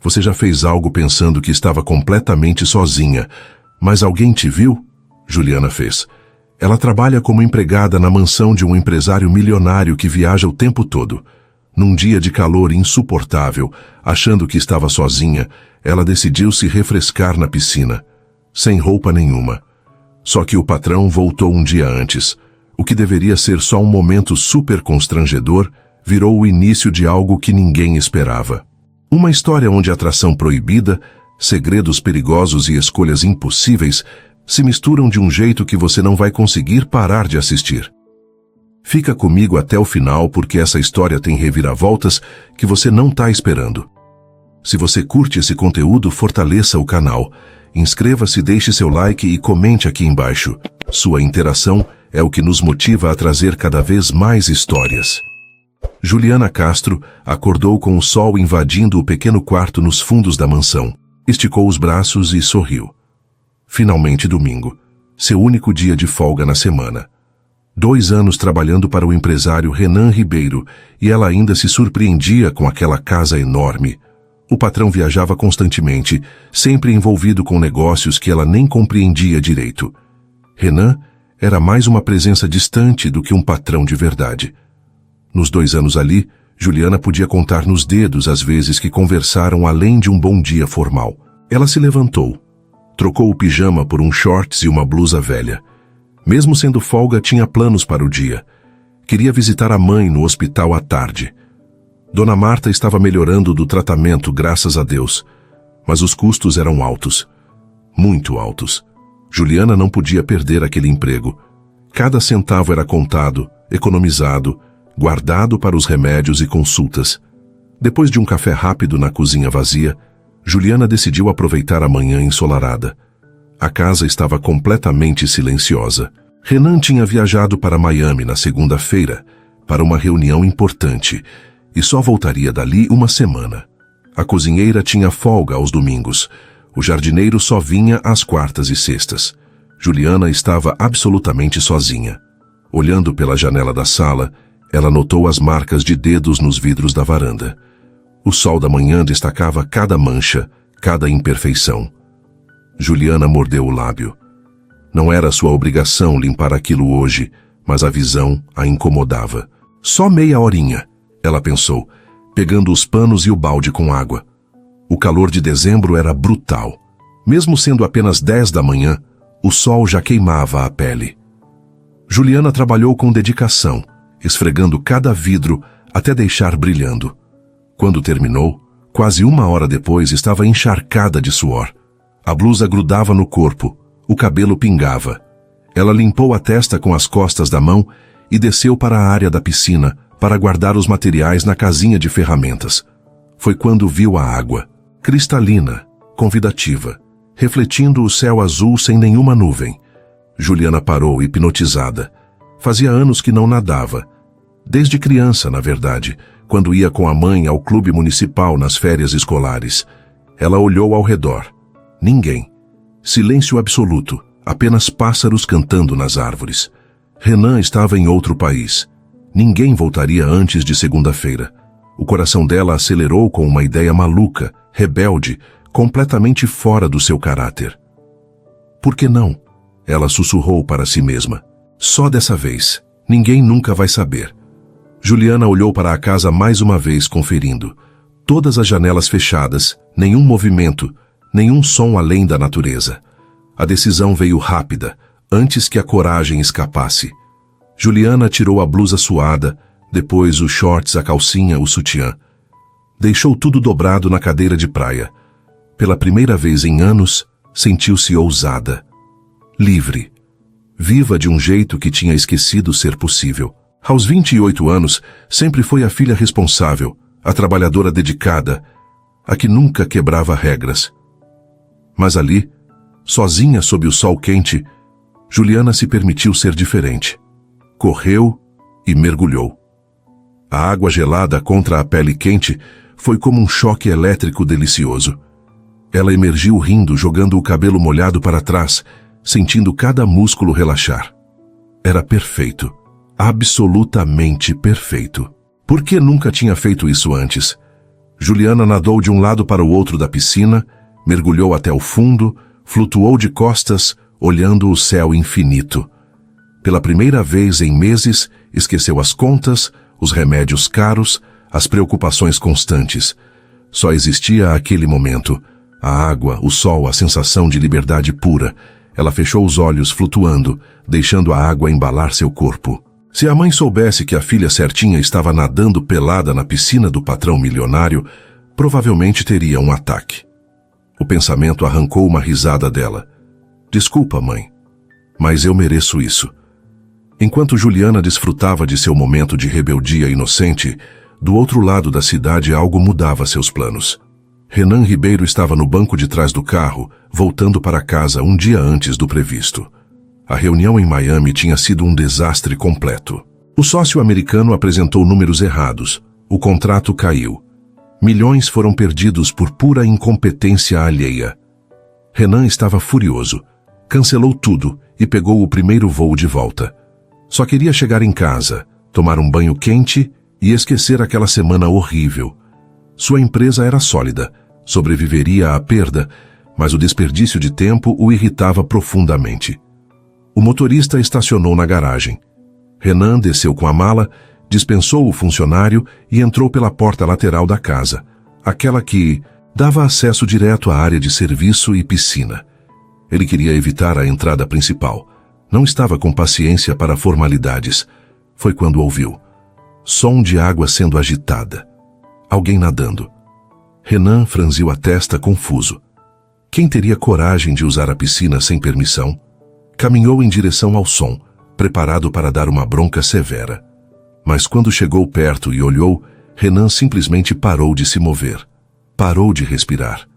Você já fez algo pensando que estava completamente sozinha, mas alguém te viu? Juliana fez. Ela trabalha como empregada na mansão de um empresário milionário que viaja o tempo todo. Num dia de calor insuportável, achando que estava sozinha, ela decidiu se refrescar na piscina, sem roupa nenhuma. Só que o patrão voltou um dia antes. O que deveria ser só um momento super constrangedor, virou o início de algo que ninguém esperava. Uma história onde atração proibida, segredos perigosos e escolhas impossíveis se misturam de um jeito que você não vai conseguir parar de assistir. Fica comigo até o final porque essa história tem reviravoltas que você não está esperando. Se você curte esse conteúdo, fortaleça o canal. Inscreva-se, deixe seu like e comente aqui embaixo. Sua interação é o que nos motiva a trazer cada vez mais histórias. Juliana Castro acordou com o sol invadindo o pequeno quarto nos fundos da mansão. Esticou os braços e sorriu. Finalmente domingo, seu único dia de folga na semana. 2 anos trabalhando para o empresário Renan Ribeiro e ela ainda se surpreendia com aquela casa enorme. O patrão viajava constantemente, sempre envolvido com negócios que ela nem compreendia direito. Renan era mais uma presença distante do que um patrão de verdade. Nos 2 anos ali, Juliana podia contar nos dedos as vezes que conversaram além de um bom dia formal. Ela se levantou. Trocou o pijama por um shorts e uma blusa velha. Mesmo sendo folga, tinha planos para o dia. Queria visitar a mãe no hospital à tarde. Dona Marta estava melhorando do tratamento, graças a Deus. Mas os custos eram altos. Muito altos. Juliana não podia perder aquele emprego. Cada centavo era contado, economizado, guardado para os remédios e consultas. Depois de um café rápido na cozinha vazia, Juliana decidiu aproveitar a manhã ensolarada. A casa estava completamente silenciosa. Renan tinha viajado para Miami na segunda-feira, para uma reunião importante, e só voltaria dali uma semana. A cozinheira tinha folga aos domingos. O jardineiro só vinha às quartas e sextas. Juliana estava absolutamente sozinha. Olhando pela janela da sala, ela notou as marcas de dedos nos vidros da varanda. O sol da manhã destacava cada mancha, cada imperfeição. Juliana mordeu o lábio. Não era sua obrigação limpar aquilo hoje, mas a visão a incomodava. Só meia horinha, ela pensou, pegando os panos e o balde com água. O calor de dezembro era brutal. Mesmo sendo apenas 10 da manhã, o sol já queimava a pele. Juliana trabalhou com dedicação, esfregando cada vidro até deixar brilhando. Quando terminou, quase 1 hora depois estava encharcada de suor. A blusa grudava no corpo, o cabelo pingava. Ela limpou a testa com as costas da mão e desceu para a área da piscina para guardar os materiais na casinha de ferramentas. Foi quando viu a água, cristalina, convidativa, refletindo o céu azul sem nenhuma nuvem. Juliana parou, hipnotizada. Fazia anos que não nadava. Desde criança, na verdade, quando ia com a mãe ao clube municipal nas férias escolares. Ela olhou ao redor. Ninguém. Silêncio absoluto, apenas pássaros cantando nas árvores. Renan estava em outro país. Ninguém voltaria antes de segunda-feira. O coração dela acelerou com uma ideia maluca, rebelde, completamente fora do seu caráter. Por que não? Ela sussurrou para si mesma. Só dessa vez. Ninguém nunca vai saber. Juliana olhou para a casa mais uma vez, conferindo. Todas as janelas fechadas, nenhum movimento, nenhum som além da natureza. A decisão veio rápida, antes que a coragem escapasse. Juliana tirou a blusa suada, depois os shorts, a calcinha, o sutiã. Deixou tudo dobrado na cadeira de praia. Pela primeira vez em anos, sentiu-se ousada. Livre. Viva de um jeito que tinha esquecido ser possível. Aos 28 anos, sempre foi a filha responsável, a trabalhadora dedicada, a que nunca quebrava regras. Mas ali, sozinha sob o sol quente, Juliana se permitiu ser diferente. Correu e mergulhou. A água gelada contra a pele quente foi como um choque elétrico delicioso. Ela emergiu rindo, jogando o cabelo molhado para trás, sentindo cada músculo relaxar. Era perfeito. Absolutamente perfeito. Por que nunca tinha feito isso antes? Juliana nadou de um lado para o outro da piscina, mergulhou até o fundo, flutuou de costas, olhando o céu infinito. Pela primeira vez em meses, esqueceu as contas, os remédios caros, as preocupações constantes. Só existia aquele momento. A água, o sol, a sensação de liberdade pura. Ela fechou os olhos, flutuando, deixando a água embalar seu corpo. Se a mãe soubesse que a filha certinha estava nadando pelada na piscina do patrão milionário, provavelmente teria um ataque. O pensamento arrancou uma risada dela. Desculpa, mãe, mas eu mereço isso. Enquanto Juliana desfrutava de seu momento de rebeldia inocente, do outro lado da cidade algo mudava seus planos. Renan Ribeiro estava no banco de trás do carro, voltando para casa um dia antes do previsto. A reunião em Miami tinha sido um desastre completo. O sócio americano apresentou números errados. O contrato caiu. Milhões foram perdidos por pura incompetência alheia. Renan estava furioso. Cancelou tudo e pegou o primeiro voo de volta. Só queria chegar em casa, tomar um banho quente e esquecer aquela semana horrível. Sua empresa era sólida, sobreviveria à perda, mas o desperdício de tempo o irritava profundamente. O motorista estacionou na garagem. Renan desceu com a mala, dispensou o funcionário e entrou pela porta lateral da casa, aquela que dava acesso direto à área de serviço e piscina. Ele queria evitar a entrada principal. Não estava com paciência para formalidades. Foi quando ouviu. Som de água sendo agitada. Alguém nadando. Renan franziu a testa confuso. Quem teria coragem de usar a piscina sem permissão? Caminhou em direção ao som, preparado para dar uma bronca severa. Mas quando chegou perto e olhou, Renan simplesmente parou de se mover. Parou de respirar.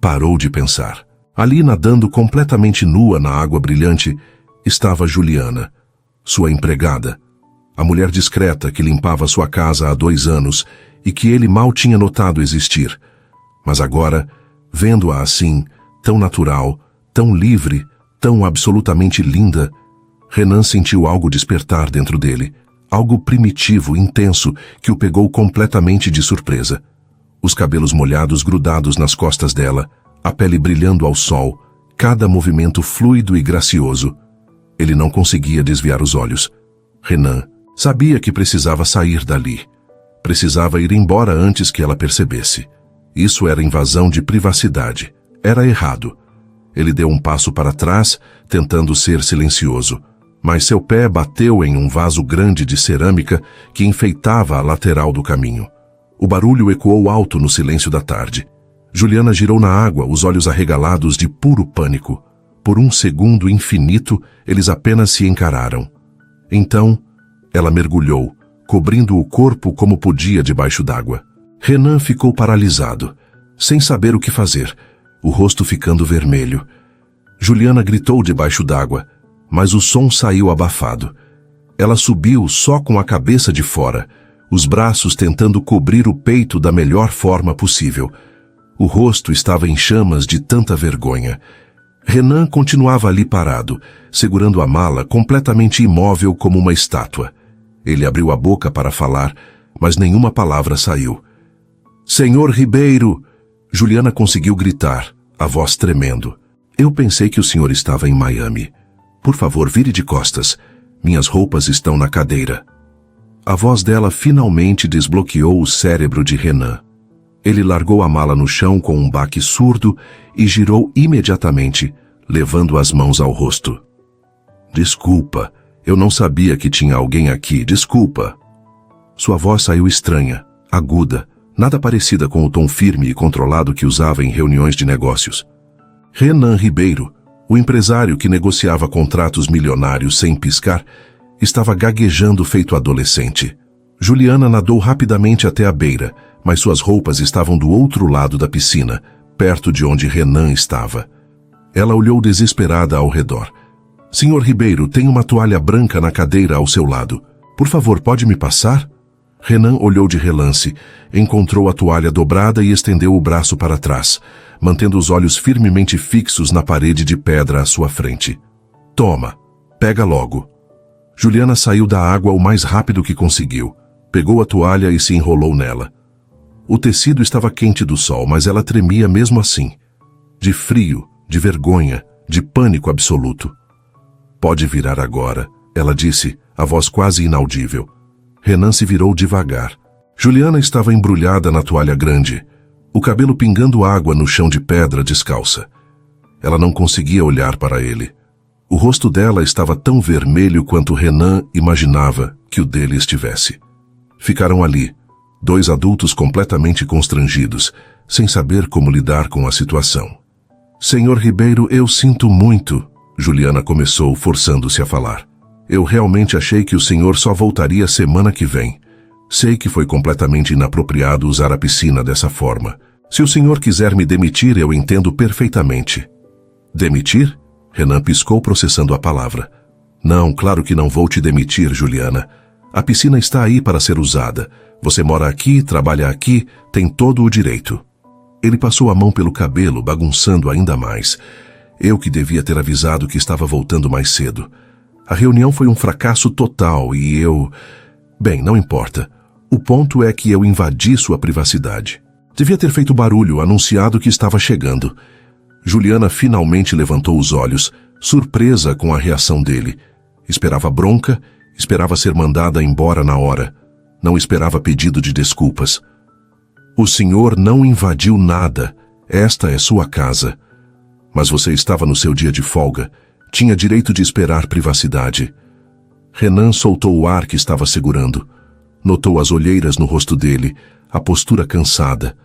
Parou de pensar. Ali, nadando completamente nua na água brilhante, estava Juliana, sua empregada. A mulher discreta que limpava sua casa há 2 anos e que ele mal tinha notado existir. Mas agora, vendo-a assim, tão natural, tão livre, tão absolutamente linda, Renan sentiu algo despertar dentro dele, algo primitivo, intenso, que o pegou completamente de surpresa. Os cabelos molhados grudados nas costas dela, a pele brilhando ao sol, cada movimento fluido e gracioso. Ele não conseguia desviar os olhos. Renan sabia que precisava sair dali. Precisava ir embora antes que ela percebesse. Isso era invasão de privacidade. Era errado. Ele deu um passo para trás, tentando ser silencioso, mas seu pé bateu em um vaso grande de cerâmica que enfeitava a lateral do caminho. O barulho ecoou alto no silêncio da tarde. Juliana girou na água, os olhos arregalados de puro pânico. Por um segundo infinito, eles apenas se encararam. Então, ela mergulhou, cobrindo o corpo como podia debaixo d'água. Renan ficou paralisado, sem saber o que fazer, o rosto ficando vermelho. Juliana gritou debaixo d'água, mas o som saiu abafado. Ela subiu só com a cabeça de fora, os braços tentando cobrir o peito da melhor forma possível. O rosto estava em chamas de tanta vergonha. Renan continuava ali parado, segurando a mala completamente imóvel como uma estátua. Ele abriu a boca para falar, mas nenhuma palavra saiu. Senhor Ribeiro! Juliana conseguiu gritar, a voz tremendo. Eu pensei que o senhor estava em Miami. Por favor, vire de costas. Minhas roupas estão na cadeira. A voz dela finalmente desbloqueou o cérebro de Renan. Ele largou a mala no chão com um baque surdo e girou imediatamente, levando as mãos ao rosto. Desculpa, eu não sabia que tinha alguém aqui, desculpa. Sua voz saiu estranha, aguda, nada parecida com o tom firme e controlado que usava em reuniões de negócios. Renan Ribeiro, o empresário que negociava contratos milionários sem piscar, estava gaguejando feito adolescente. Juliana nadou rapidamente até a beira, mas suas roupas estavam do outro lado da piscina, perto de onde Renan estava. Ela olhou desesperada ao redor. Senhor Ribeiro, tem uma toalha branca na cadeira ao seu lado. Por favor, pode me passar? Renan olhou de relance, encontrou a toalha dobrada e estendeu o braço para trás, mantendo os olhos firmemente fixos na parede de pedra à sua frente. Toma, pega logo. Juliana saiu da água o mais rápido que conseguiu, pegou a toalha e se enrolou nela. O tecido estava quente do sol, mas ela tremia mesmo assim. De frio, de vergonha, de pânico absoluto. Pode virar agora, ela disse, a voz quase inaudível. Renan se virou devagar. Juliana estava embrulhada na toalha grande, o cabelo pingando água no chão de pedra descalça. Ela não conseguia olhar para ele. O rosto dela estava tão vermelho quanto Renan imaginava que o dele estivesse. Ficaram ali, dois adultos completamente constrangidos, sem saber como lidar com a situação. Senhor Ribeiro, eu sinto muito, Juliana começou, forçando-se a falar. Eu realmente achei que o senhor só voltaria semana que vem. Sei que foi completamente inapropriado usar a piscina dessa forma. Se o senhor quiser me demitir, eu entendo perfeitamente. Demitir? Renan piscou, processando a palavra. Não, claro que não vou te demitir, Juliana. A piscina está aí para ser usada. Você mora aqui, trabalha aqui, tem todo o direito. Ele passou a mão pelo cabelo, bagunçando ainda mais. Eu que devia ter avisado que estava voltando mais cedo. A reunião foi um fracasso total e eu... Bem, não importa. O ponto é que eu invadi sua privacidade. Devia ter feito barulho, anunciado que estava chegando. Juliana finalmente levantou os olhos, surpresa com a reação dele. Esperava bronca, esperava ser mandada embora na hora. Não esperava pedido de desculpas. O senhor não invadiu nada. Esta é sua casa. Mas você estava no seu dia de folga. Tinha direito de esperar privacidade. Renan soltou o ar que estava segurando. Notou as olheiras no rosto dele, a postura cansada.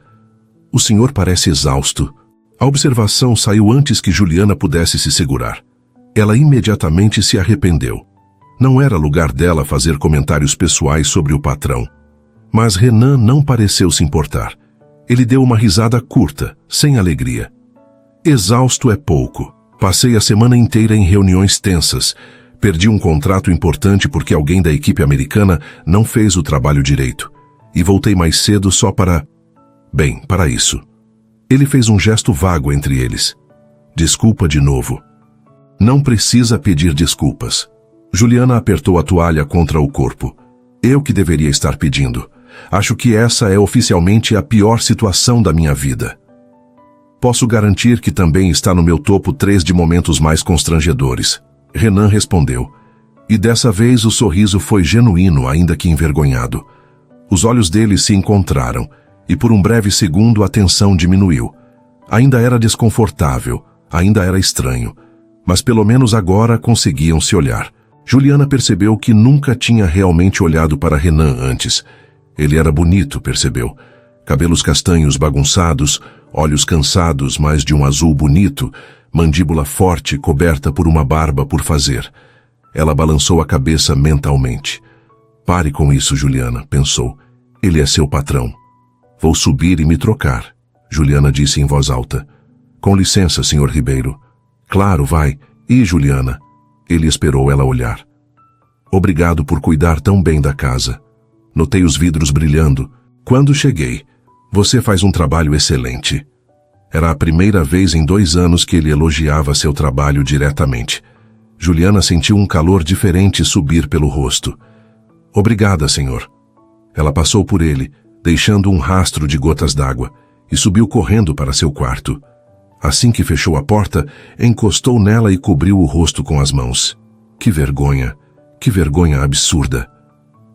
O senhor parece exausto. A observação saiu antes que Juliana pudesse se segurar. Ela imediatamente se arrependeu. Não era lugar dela fazer comentários pessoais sobre o patrão. Mas Renan não pareceu se importar. Ele deu uma risada curta, sem alegria. Exausto é pouco. Passei a semana inteira em reuniões tensas. Perdi um contrato importante porque alguém da equipe americana não fez o trabalho direito. E voltei mais cedo só para... Bem, para isso. Ele fez um gesto vago entre eles. Desculpa de novo. Não precisa pedir desculpas. Juliana apertou a toalha contra o corpo. Eu que deveria estar pedindo. Acho que essa é oficialmente a pior situação da minha vida. Posso garantir que também está no meu topo 3 de momentos mais constrangedores. Renan respondeu. E dessa vez o sorriso foi genuíno, ainda que envergonhado. Os olhos dele se encontraram, e por um breve segundo a tensão diminuiu. Ainda era desconfortável, ainda era estranho, mas pelo menos agora conseguiam se olhar. Juliana percebeu que nunca tinha realmente olhado para Renan antes. Ele era bonito, percebeu. Cabelos castanhos bagunçados, olhos cansados, mas de um azul bonito, mandíbula forte coberta por uma barba por fazer. Ela balançou a cabeça mentalmente. Pare com isso, Juliana, pensou. Ele é seu patrão. Vou subir e me trocar, Juliana disse em voz alta. Com licença, senhor Ribeiro. Claro, vai. E Juliana? Ele esperou ela olhar. Obrigado por cuidar tão bem da casa. Notei os vidros brilhando. Quando cheguei, você faz um trabalho excelente. Era a primeira vez em 2 anos que ele elogiava seu trabalho diretamente. Juliana sentiu um calor diferente subir pelo rosto. Obrigada, senhor. Ela passou por ele, deixando um rastro de gotas d'água, e subiu correndo para seu quarto. Assim que fechou a porta, encostou nela e cobriu o rosto com as mãos. Que vergonha absurda.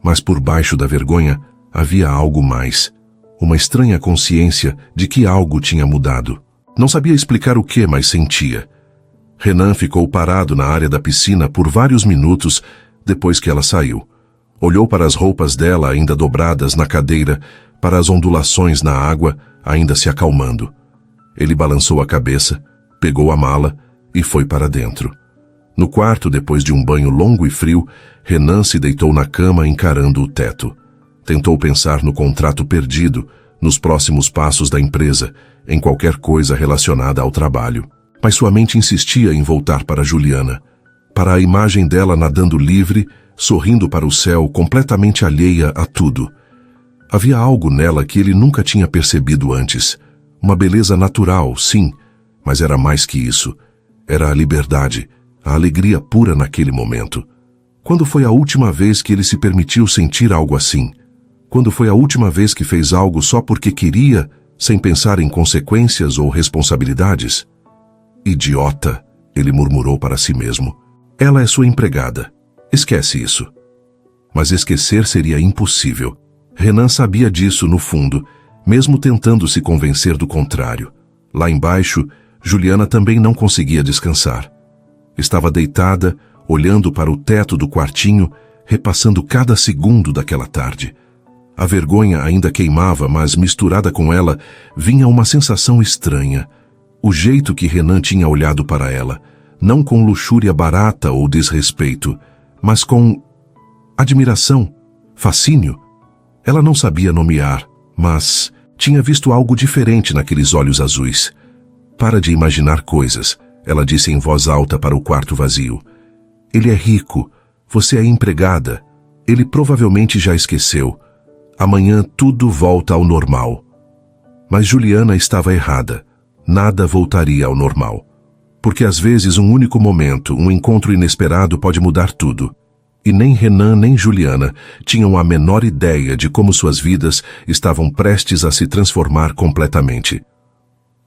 Mas por baixo da vergonha havia algo mais. Uma estranha consciência de que algo tinha mudado. Não sabia explicar o que, mas sentia. Renan ficou parado na área da piscina por vários minutos depois que ela saiu. Olhou para as roupas dela ainda dobradas na cadeira, para as ondulações na água, ainda se acalmando. Ele balançou a cabeça, pegou a mala e foi para dentro. No quarto, depois de um banho longo e frio, Renan se deitou na cama encarando o teto. Tentou pensar no contrato perdido, nos próximos passos da empresa, em qualquer coisa relacionada ao trabalho. Mas sua mente insistia em voltar para Juliana, para a imagem dela nadando livre, sorrindo para o céu, completamente alheia a tudo. Havia algo nela que ele nunca tinha percebido antes. Uma beleza natural, sim, mas era mais que isso. Era a liberdade, a alegria pura naquele momento. Quando foi a última vez que ele se permitiu sentir algo assim? Quando foi a última vez que fez algo só porque queria, sem pensar em consequências ou responsabilidades? Idiota, ele murmurou para si mesmo. Ela é sua empregada. Esquece isso. Mas esquecer seria impossível. Renan sabia disso no fundo, mesmo tentando se convencer do contrário. Lá embaixo, Juliana também não conseguia descansar. Estava deitada, olhando para o teto do quartinho, repassando cada segundo daquela tarde. A vergonha ainda queimava, mas misturada com ela, vinha uma sensação estranha. O jeito que Renan tinha olhado para ela, não com luxúria barata ou desrespeito, mas com admiração, fascínio. Ela não sabia nomear, mas tinha visto algo diferente naqueles olhos azuis. Para de imaginar coisas, ela disse em voz alta para o quarto vazio. Ele é rico, você é empregada. Ele provavelmente já esqueceu. Amanhã tudo volta ao normal. Mas Juliana estava errada. Nada voltaria ao normal. Porque às vezes um único momento, um encontro inesperado pode mudar tudo. E nem Renan nem Juliana tinham a menor ideia de como suas vidas estavam prestes a se transformar completamente.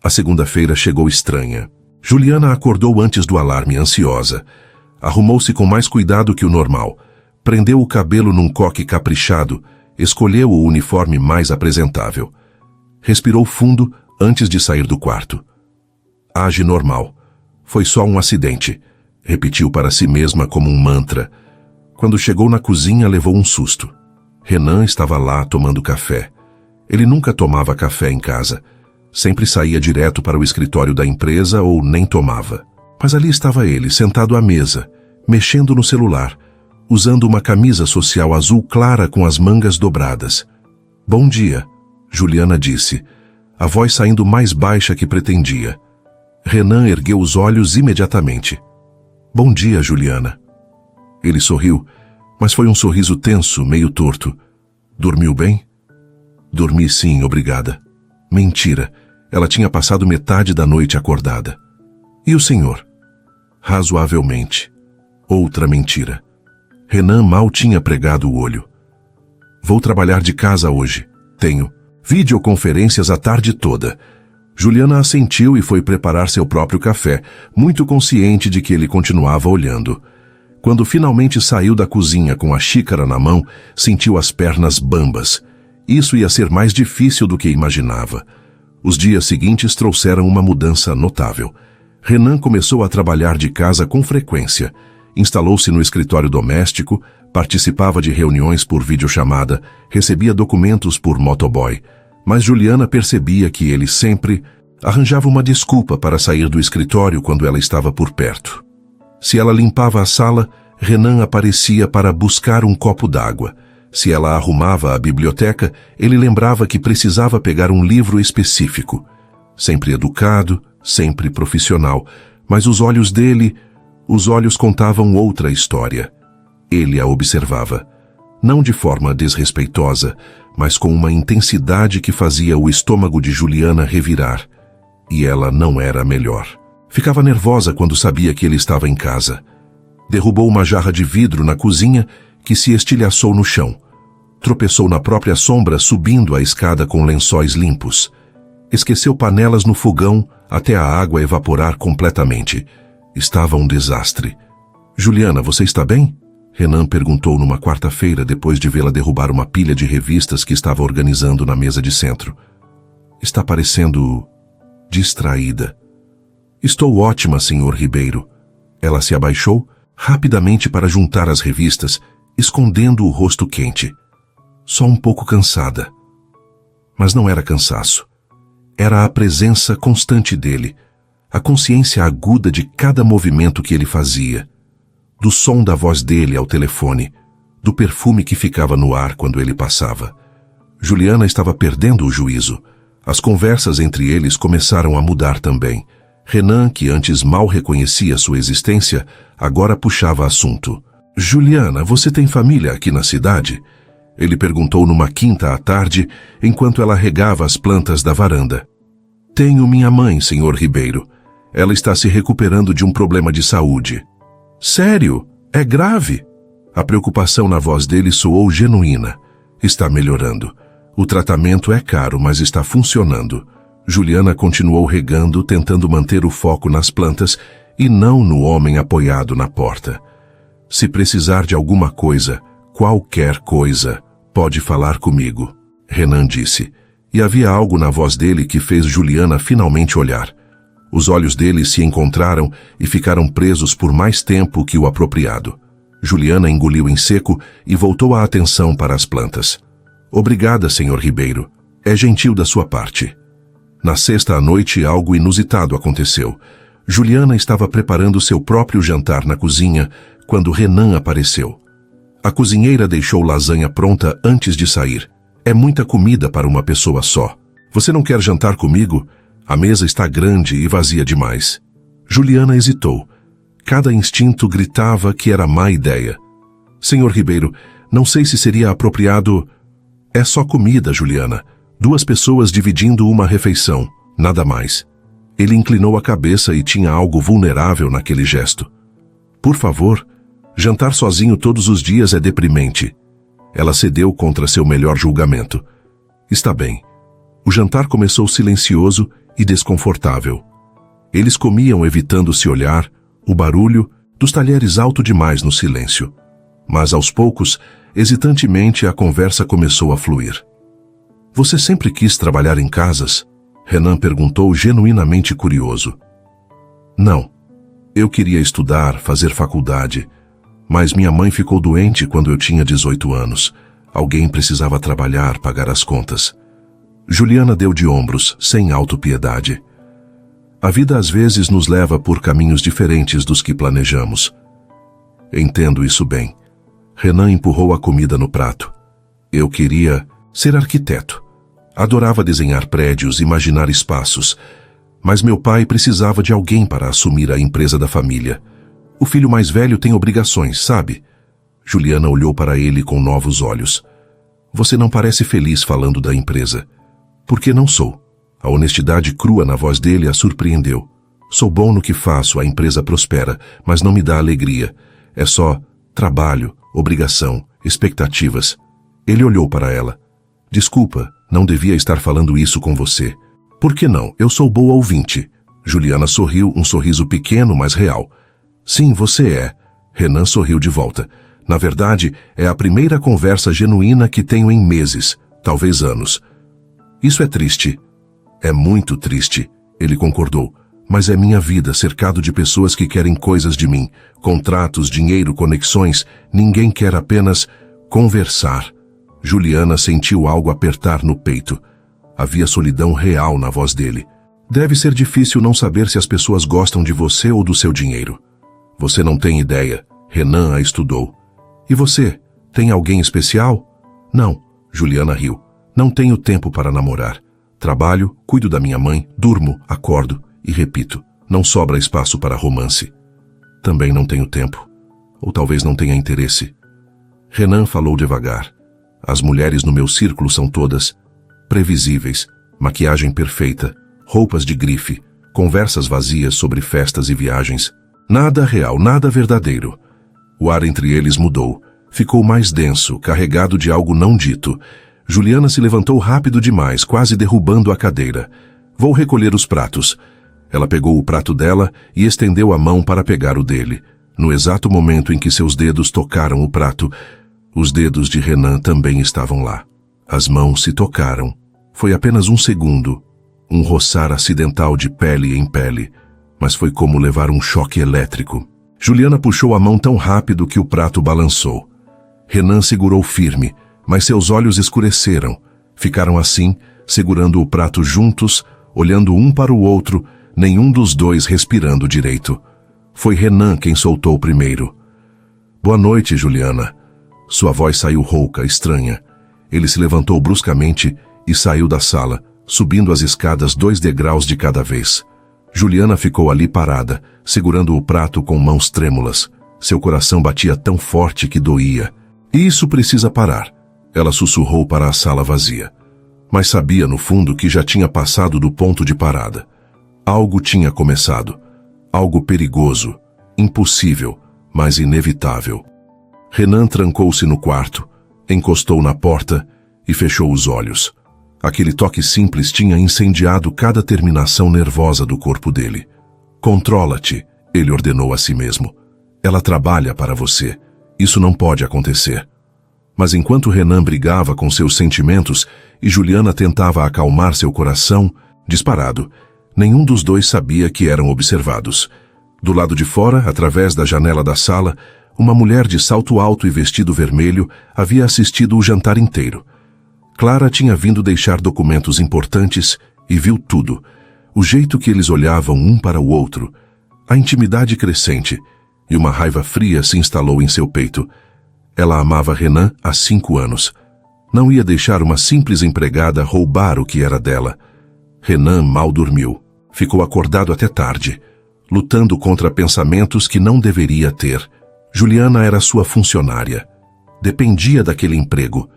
A segunda-feira chegou estranha. Juliana acordou antes do alarme, ansiosa. Arrumou-se com mais cuidado que o normal. Prendeu o cabelo num coque caprichado, escolheu o uniforme mais apresentável. Respirou fundo antes de sair do quarto. Age normal. Foi só um acidente, repetiu para si mesma como um mantra. Quando chegou na cozinha, levou um susto. Renan estava lá tomando café. Ele nunca tomava café em casa. Sempre saía direto para o escritório da empresa ou nem tomava. Mas ali estava ele, sentado à mesa, mexendo no celular, usando uma camisa social azul clara com as mangas dobradas. Bom dia, Juliana disse, a voz saindo mais baixa que pretendia. Renan ergueu os olhos imediatamente. Bom dia, Juliana. Ele sorriu, mas foi um sorriso tenso, meio torto. Dormiu bem? Dormi sim, obrigada. Mentira, ela tinha passado metade da noite acordada. E o senhor? Razoavelmente. Outra mentira. Renan mal tinha pregado o olho. Vou trabalhar de casa hoje. Tenho videoconferências a tarde toda. Juliana assentiu e foi preparar seu próprio café, muito consciente de que ele continuava olhando. Quando finalmente saiu da cozinha com a xícara na mão, sentiu as pernas bambas. Isso ia ser mais difícil do que imaginava. Os dias seguintes trouxeram uma mudança notável. Renan começou a trabalhar de casa com frequência. Instalou-se no escritório doméstico, participava de reuniões por videochamada, recebia documentos por motoboy. Mas Juliana percebia que ele sempre arranjava uma desculpa para sair do escritório quando ela estava por perto. Se ela limpava a sala, Renan aparecia para buscar um copo d'água. Se ela arrumava a biblioteca, ele lembrava que precisava pegar um livro específico. Sempre educado, sempre profissional, mas os olhos contavam outra história. Ele a observava, não de forma desrespeitosa, mas com uma intensidade que fazia o estômago de Juliana revirar. E ela não era a melhor. Ficava nervosa quando sabia que ele estava em casa. Derrubou uma jarra de vidro na cozinha que se estilhaçou no chão. Tropeçou na própria sombra subindo a escada com lençóis limpos. Esqueceu panelas no fogão até a água evaporar completamente. Estava um desastre. Juliana, você está bem? Renan perguntou numa quarta-feira depois de vê-la derrubar uma pilha de revistas que estava organizando na mesa de centro. Está parecendo distraída. Estou ótima, Sr. Ribeiro. Ela se abaixou rapidamente para juntar as revistas, escondendo o rosto quente. Só um pouco cansada. Mas não era cansaço. Era a presença constante dele, a consciência aguda de cada movimento que ele fazia, do som da voz dele ao telefone, do perfume que ficava no ar quando ele passava. Juliana estava perdendo o juízo. As conversas entre eles começaram a mudar também. Renan, que antes mal reconhecia sua existência, agora puxava assunto. Juliana, você tem família aqui na cidade? Ele perguntou numa quinta à tarde, enquanto ela regava as plantas da varanda. Tenho minha mãe, Sr. Ribeiro. Ela está se recuperando de um problema de saúde. Sério? É grave? A preocupação na voz dele soou genuína. Está melhorando. O tratamento é caro, mas está funcionando. Juliana continuou regando, tentando manter o foco nas plantas e não no homem apoiado na porta. Se precisar de alguma coisa, qualquer coisa, pode falar comigo, Renan disse. E havia algo na voz dele que fez Juliana finalmente olhar. Os olhos dele se encontraram e ficaram presos por mais tempo que o apropriado. Juliana engoliu em seco e voltou a atenção para as plantas. Obrigada, Sr. Ribeiro. É gentil da sua parte. Na sexta à noite, algo inusitado aconteceu. Juliana estava preparando seu próprio jantar na cozinha quando Renan apareceu. A cozinheira deixou lasanha pronta antes de sair. É muita comida para uma pessoa só. Você não quer jantar comigo? A mesa está grande e vazia demais. Juliana hesitou. Cada instinto gritava que era má ideia. Sr. Ribeiro, não sei se seria apropriado... É só comida, Juliana. 2 pessoas dividindo uma refeição, nada mais. Ele inclinou a cabeça e tinha algo vulnerável naquele gesto. Por favor, jantar sozinho todos os dias é deprimente. Ela cedeu contra seu melhor julgamento. Está bem. O jantar começou silencioso e desconfortável. Eles comiam evitando se olhar, o barulho dos talheres alto demais no silêncio. Mas aos poucos, hesitantemente, a conversa começou a fluir. Você sempre quis trabalhar em casas? Renan perguntou, genuinamente curioso. Não. Eu queria estudar, fazer faculdade, mas minha mãe ficou doente quando eu tinha 18 anos. Alguém precisava trabalhar, pagar as contas. Juliana deu de ombros, sem autopiedade. A vida às vezes nos leva por caminhos diferentes dos que planejamos. Entendo isso bem. Renan empurrou a comida no prato. Eu queria ser arquiteto. Adorava desenhar prédios, imaginar espaços. Mas meu pai precisava de alguém para assumir a empresa da família. O filho mais velho tem obrigações, sabe? Juliana olhou para ele com novos olhos. Você não parece feliz falando da empresa. Por que não sou? A honestidade crua na voz dele a surpreendeu. Sou bom no que faço, a empresa prospera, mas não me dá alegria. É só trabalho, obrigação, expectativas. Ele olhou para ela. Desculpa, não devia estar falando isso com você. Por que não? Eu sou boa ouvinte. Juliana sorriu, um sorriso pequeno, mas real. Sim, você é. Renan sorriu de volta. Na verdade, é a primeira conversa genuína que tenho em meses, talvez anos. Isso é triste. É muito triste, ele concordou. Mas é minha vida, cercado de pessoas que querem coisas de mim. Contratos, dinheiro, conexões. Ninguém quer apenas conversar. Juliana sentiu algo apertar no peito. Havia solidão real na voz dele. Deve ser difícil não saber se as pessoas gostam de você ou do seu dinheiro. Você não tem ideia. Renan a estudou. E você? Tem alguém especial? Não, Juliana riu. Não tenho tempo para namorar. Trabalho, cuido da minha mãe, durmo, acordo e repito. Não sobra espaço para romance. Também não tenho tempo. Ou talvez não tenha interesse. Renan falou devagar. As mulheres no meu círculo são todas previsíveis, maquiagem perfeita, roupas de grife, conversas vazias sobre festas e viagens. Nada real, nada verdadeiro. O ar entre eles mudou. Ficou mais denso, carregado de algo não dito. Juliana se levantou rápido demais, quase derrubando a cadeira. Vou recolher os pratos. Ela pegou o prato dela e estendeu a mão para pegar o dele. No exato momento em que seus dedos tocaram o prato, os dedos de Renan também estavam lá. As mãos se tocaram. Foi apenas um segundo. Um roçar acidental de pele em pele. Mas foi como levar um choque elétrico. Juliana puxou a mão tão rápido que o prato balançou. Renan segurou firme, mas seus olhos escureceram. Ficaram assim, segurando o prato juntos, olhando um para o outro, nenhum dos dois respirando direito. Foi Renan quem soltou primeiro. Boa noite, Juliana. Sua voz saiu rouca, estranha. Ele se levantou bruscamente e saiu da sala, subindo as escadas 2 degraus de cada vez. Juliana ficou ali parada, segurando o prato com mãos trêmulas. Seu coração batia tão forte que doía. Isso precisa parar. Ela sussurrou para a sala vazia. Mas sabia no fundo que já tinha passado do ponto de parada. Algo tinha começado. Algo perigoso, impossível, mas inevitável. Renan trancou-se no quarto. Encostou na porta e fechou os olhos. Aquele toque simples tinha incendiado cada terminação nervosa do corpo dele. Controla-te, ele ordenou a si mesmo. Ela trabalha para você. Isso não pode acontecer. Mas enquanto Renan brigava com seus sentimentos e Juliana tentava acalmar seu coração, disparado, nenhum dos dois sabia que eram observados. Do lado de fora, através da janela da sala, uma mulher de salto alto e vestido vermelho havia assistido o jantar inteiro. Clara tinha vindo deixar documentos importantes e viu tudo. O jeito que eles olhavam um para o outro, a intimidade crescente, e uma raiva fria se instalou em seu peito. Ela amava Renan há 5 anos. Não ia deixar uma simples empregada roubar o que era dela. Renan mal dormiu. Ficou acordado até tarde, lutando contra pensamentos que não deveria ter. Juliana era sua funcionária. Dependia daquele emprego.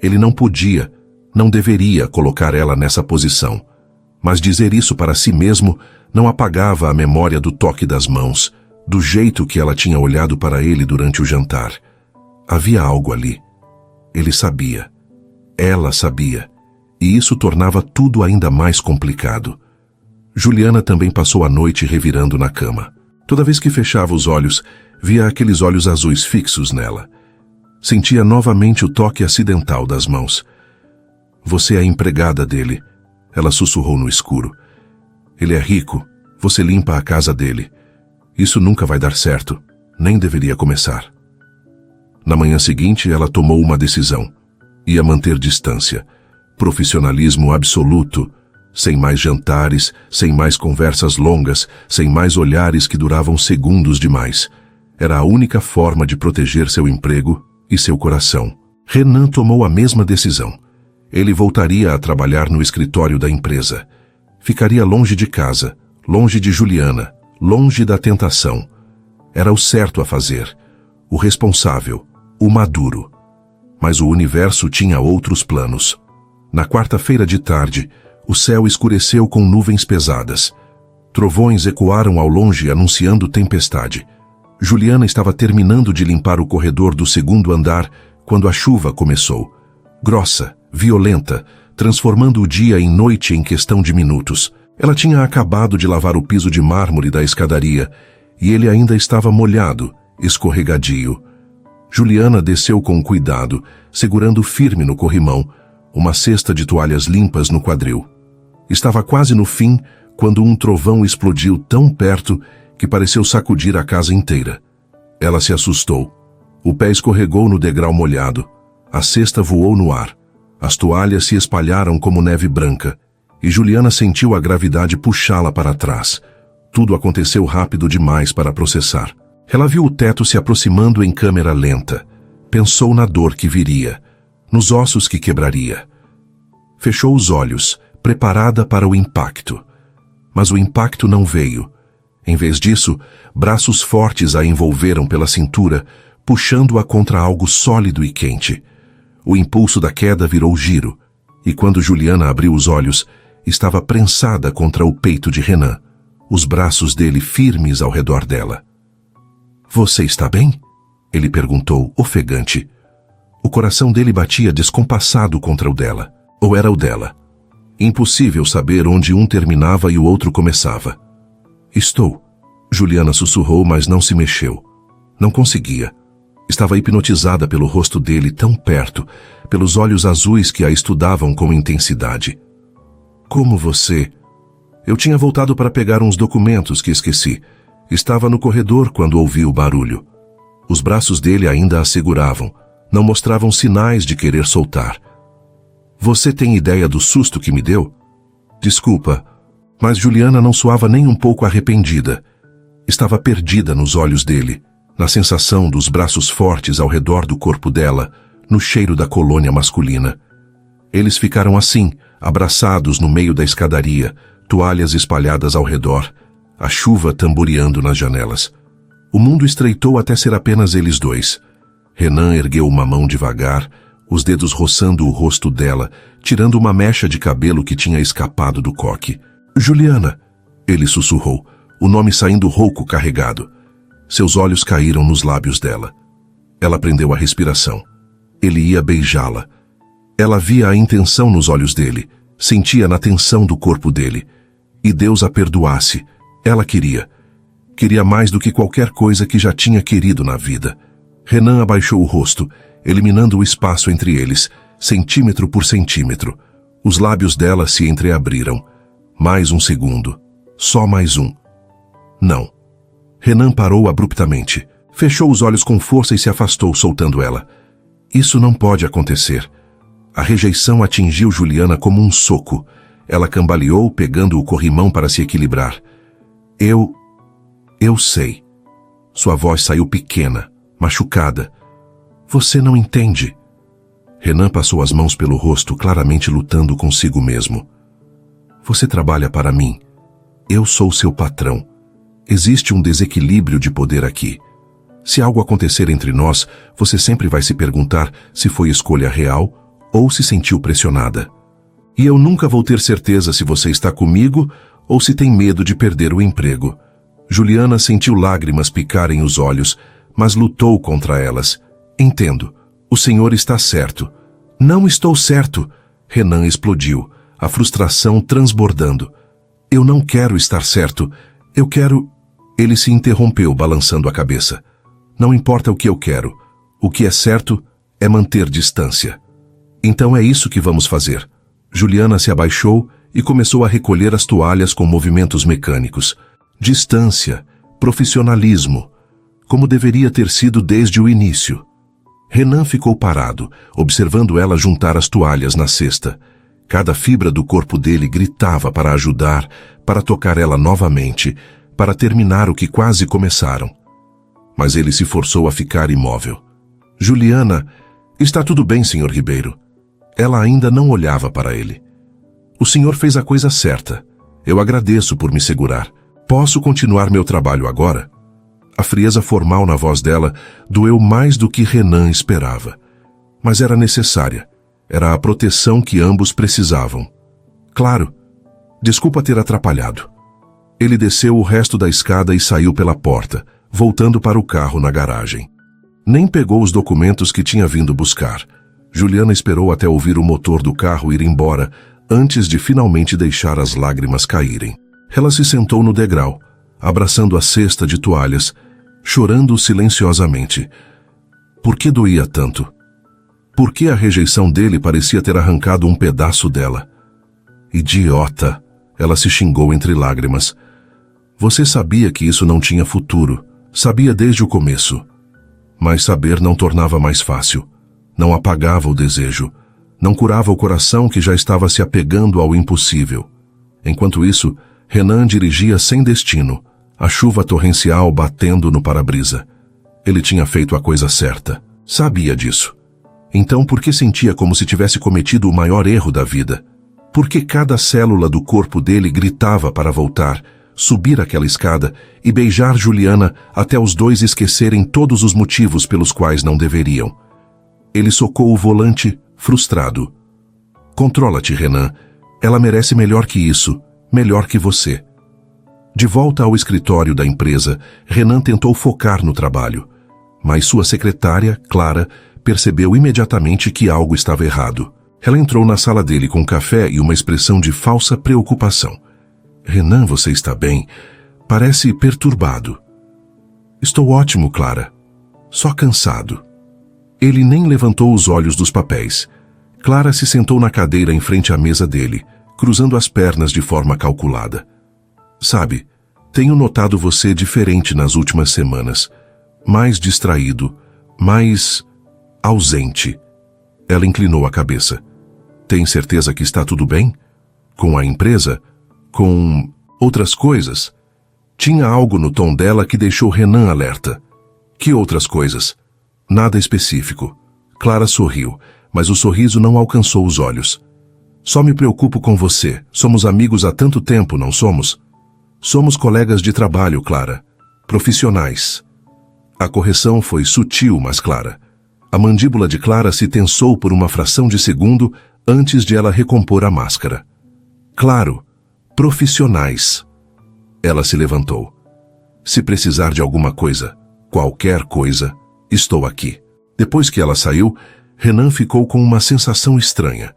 Ele não podia, não deveria colocar ela nessa posição. Mas dizer isso para si mesmo não apagava a memória do toque das mãos, do jeito que ela tinha olhado para ele durante o jantar. Havia algo ali. Ele sabia. Ela sabia. E isso tornava tudo ainda mais complicado. Juliana também passou a noite revirando na cama. Toda vez que fechava os olhos, via aqueles olhos azuis fixos nela. Sentia novamente o toque acidental das mãos. Você é a empregada dele, ela sussurrou no escuro. Ele é rico, você limpa a casa dele. Isso nunca vai dar certo, nem deveria começar. Na manhã seguinte, ela tomou uma decisão. Ia manter distância. Profissionalismo absoluto. Sem mais jantares, sem mais conversas longas, sem mais olhares que duravam segundos demais. Era a única forma de proteger seu emprego e seu coração. Renan tomou a mesma decisão. Ele voltaria a trabalhar no escritório da empresa. Ficaria longe de casa, longe de Juliana, longe da tentação. Era o certo a fazer, o responsável, o maduro. Mas o universo tinha outros planos. Na quarta-feira de tarde, o céu escureceu com nuvens pesadas. Trovões ecoaram ao longe anunciando tempestade. Juliana estava terminando de limpar o corredor do 2º andar quando a chuva começou. Grossa, violenta, transformando o dia em noite em questão de minutos. Ela tinha acabado de lavar o piso de mármore da escadaria e ele ainda estava molhado, escorregadio. Juliana desceu com cuidado, segurando firme no corrimão, uma cesta de toalhas limpas no quadril. Estava quase no fim quando um trovão explodiu tão perto que pareceu sacudir a casa inteira. Ela se assustou. O pé escorregou no degrau molhado. A cesta voou no ar. As toalhas se espalharam como neve branca, e Juliana sentiu a gravidade puxá-la para trás. Tudo aconteceu rápido demais para processar. Ela viu o teto se aproximando em câmera lenta. Pensou na dor que viria, nos ossos que quebraria. Fechou os olhos, preparada para o impacto. Mas o impacto não veio. Em vez disso, braços fortes a envolveram pela cintura, puxando-a contra algo sólido e quente. O impulso da queda virou giro, e quando Juliana abriu os olhos, estava prensada contra o peito de Renan, os braços dele firmes ao redor dela. Você está bem? Ele perguntou, ofegante. O coração dele batia descompassado contra o dela. Ou era o dela? Impossível saber onde um terminava e o outro começava. Estou. Juliana sussurrou, mas não se mexeu. Não conseguia. Estava hipnotizada pelo rosto dele tão perto, pelos olhos azuis que a estudavam com intensidade. Como você? Eu tinha voltado para pegar uns documentos que esqueci. Estava no corredor quando ouvi o barulho. Os braços dele ainda a seguravam. Não mostravam sinais de querer soltar. Você tem ideia do susto que me deu? Desculpa, mas Juliana não soava nem um pouco arrependida. Estava perdida nos olhos dele, na sensação dos braços fortes ao redor do corpo dela, no cheiro da colônia masculina. Eles ficaram assim, abraçados no meio da escadaria, toalhas espalhadas ao redor, a chuva tamboreando nas janelas. O mundo estreitou até ser apenas eles dois. Renan ergueu uma mão devagar, os dedos roçando o rosto dela, tirando uma mecha de cabelo que tinha escapado do coque. Juliana, ele sussurrou, o nome saindo rouco carregado. Seus olhos caíram nos lábios dela. Ela prendeu a respiração. Ele ia beijá-la. Ela via a intenção nos olhos dele, sentia na tensão do corpo dele. E Deus a perdoasse. Ela queria. Queria mais do que qualquer coisa que já tinha querido na vida. Renan abaixou o rosto, eliminando o espaço entre eles, centímetro por centímetro. Os lábios dela se entreabriram. Mais um segundo. Só mais um. Não. Renan parou abruptamente. Fechou os olhos com força e se afastou, soltando ela. Isso não pode acontecer. A rejeição atingiu Juliana como um soco. Ela cambaleou, pegando o corrimão para se equilibrar. Eu sei. Sua voz saiu pequena, machucada. Você não entende. Renan passou as mãos pelo rosto, claramente lutando consigo mesmo. Você trabalha para mim. Eu sou seu patrão. Existe um desequilíbrio de poder aqui. Se algo acontecer entre nós, você sempre vai se perguntar se foi escolha real ou se sentiu pressionada. E eu nunca vou ter certeza se você está comigo ou se tem medo de perder o emprego. Juliana sentiu lágrimas picarem os olhos, mas lutou contra elas. Entendo. O senhor está certo. Não estou certo. Renan explodiu, a frustração transbordando. Eu não quero estar certo. Eu quero... Ele se interrompeu, balançando a cabeça. Não importa o que eu quero. O que é certo é manter distância. Então é isso que vamos fazer. Juliana se abaixou e começou a recolher as toalhas com movimentos mecânicos. Distância, profissionalismo, como deveria ter sido desde o início. Renan ficou parado, observando ela juntar as toalhas na cesta. Cada fibra do corpo dele gritava para ajudar, para tocar ela novamente, para terminar o que quase começaram. Mas ele se forçou a ficar imóvel. Juliana, está tudo bem, Sr. Ribeiro. Ela ainda não olhava para ele. O senhor fez a coisa certa. Eu agradeço por me segurar. Posso continuar meu trabalho agora? A frieza formal na voz dela doeu mais do que Renan esperava. Mas era necessária. Era a proteção que ambos precisavam. Claro. Desculpa ter atrapalhado. Ele desceu o resto da escada e saiu pela porta, voltando para o carro na garagem. Nem pegou os documentos que tinha vindo buscar. Juliana esperou até ouvir o motor do carro ir embora, antes de finalmente deixar as lágrimas caírem. Ela se sentou no degrau, abraçando a cesta de toalhas, chorando silenciosamente. Por que doía tanto? Por que a rejeição dele parecia ter arrancado um pedaço dela? Idiota! Ela se xingou entre lágrimas. Você sabia que isso não tinha futuro. Sabia desde o começo. Mas saber não tornava mais fácil. Não apagava o desejo. Não curava o coração que já estava se apegando ao impossível. Enquanto isso, Renan dirigia sem destino, a chuva torrencial batendo no para-brisa. Ele tinha feito a coisa certa. Sabia disso. Então por que sentia como se tivesse cometido o maior erro da vida? Por que cada célula do corpo dele gritava para voltar, subir aquela escada e beijar Juliana até os dois esquecerem todos os motivos pelos quais não deveriam? Ele socou o volante, frustrado. Controla-te, Renan. Ela merece melhor que isso, melhor que você. De volta ao escritório da empresa, Renan tentou focar no trabalho. Mas sua secretária, Clara, percebeu imediatamente que algo estava errado. Ela entrou na sala dele com café e uma expressão de falsa preocupação. Renan, você está bem? Parece perturbado. Estou ótimo, Clara. Só cansado. Ele nem levantou os olhos dos papéis. Clara se sentou na cadeira em frente à mesa dele, cruzando as pernas de forma calculada. Sabe, tenho notado você diferente nas últimas semanas. Mais distraído, mais ausente. Ela inclinou a cabeça. Tem certeza que está tudo bem? Com a empresa? Com outras coisas? Tinha algo no tom dela que deixou Renan alerta. Que outras coisas? Nada específico. Clara sorriu, mas o sorriso não alcançou os olhos. Só me preocupo com você. Somos amigos há tanto tempo, não somos? Somos colegas de trabalho, Clara. Profissionais. A correção foi sutil, mas clara. A mandíbula de Clara se tensou por uma fração de segundo antes de ela recompor a máscara. Claro, profissionais. Ela se levantou. Se precisar de alguma coisa, qualquer coisa, estou aqui. Depois que ela saiu, Renan ficou com uma sensação estranha.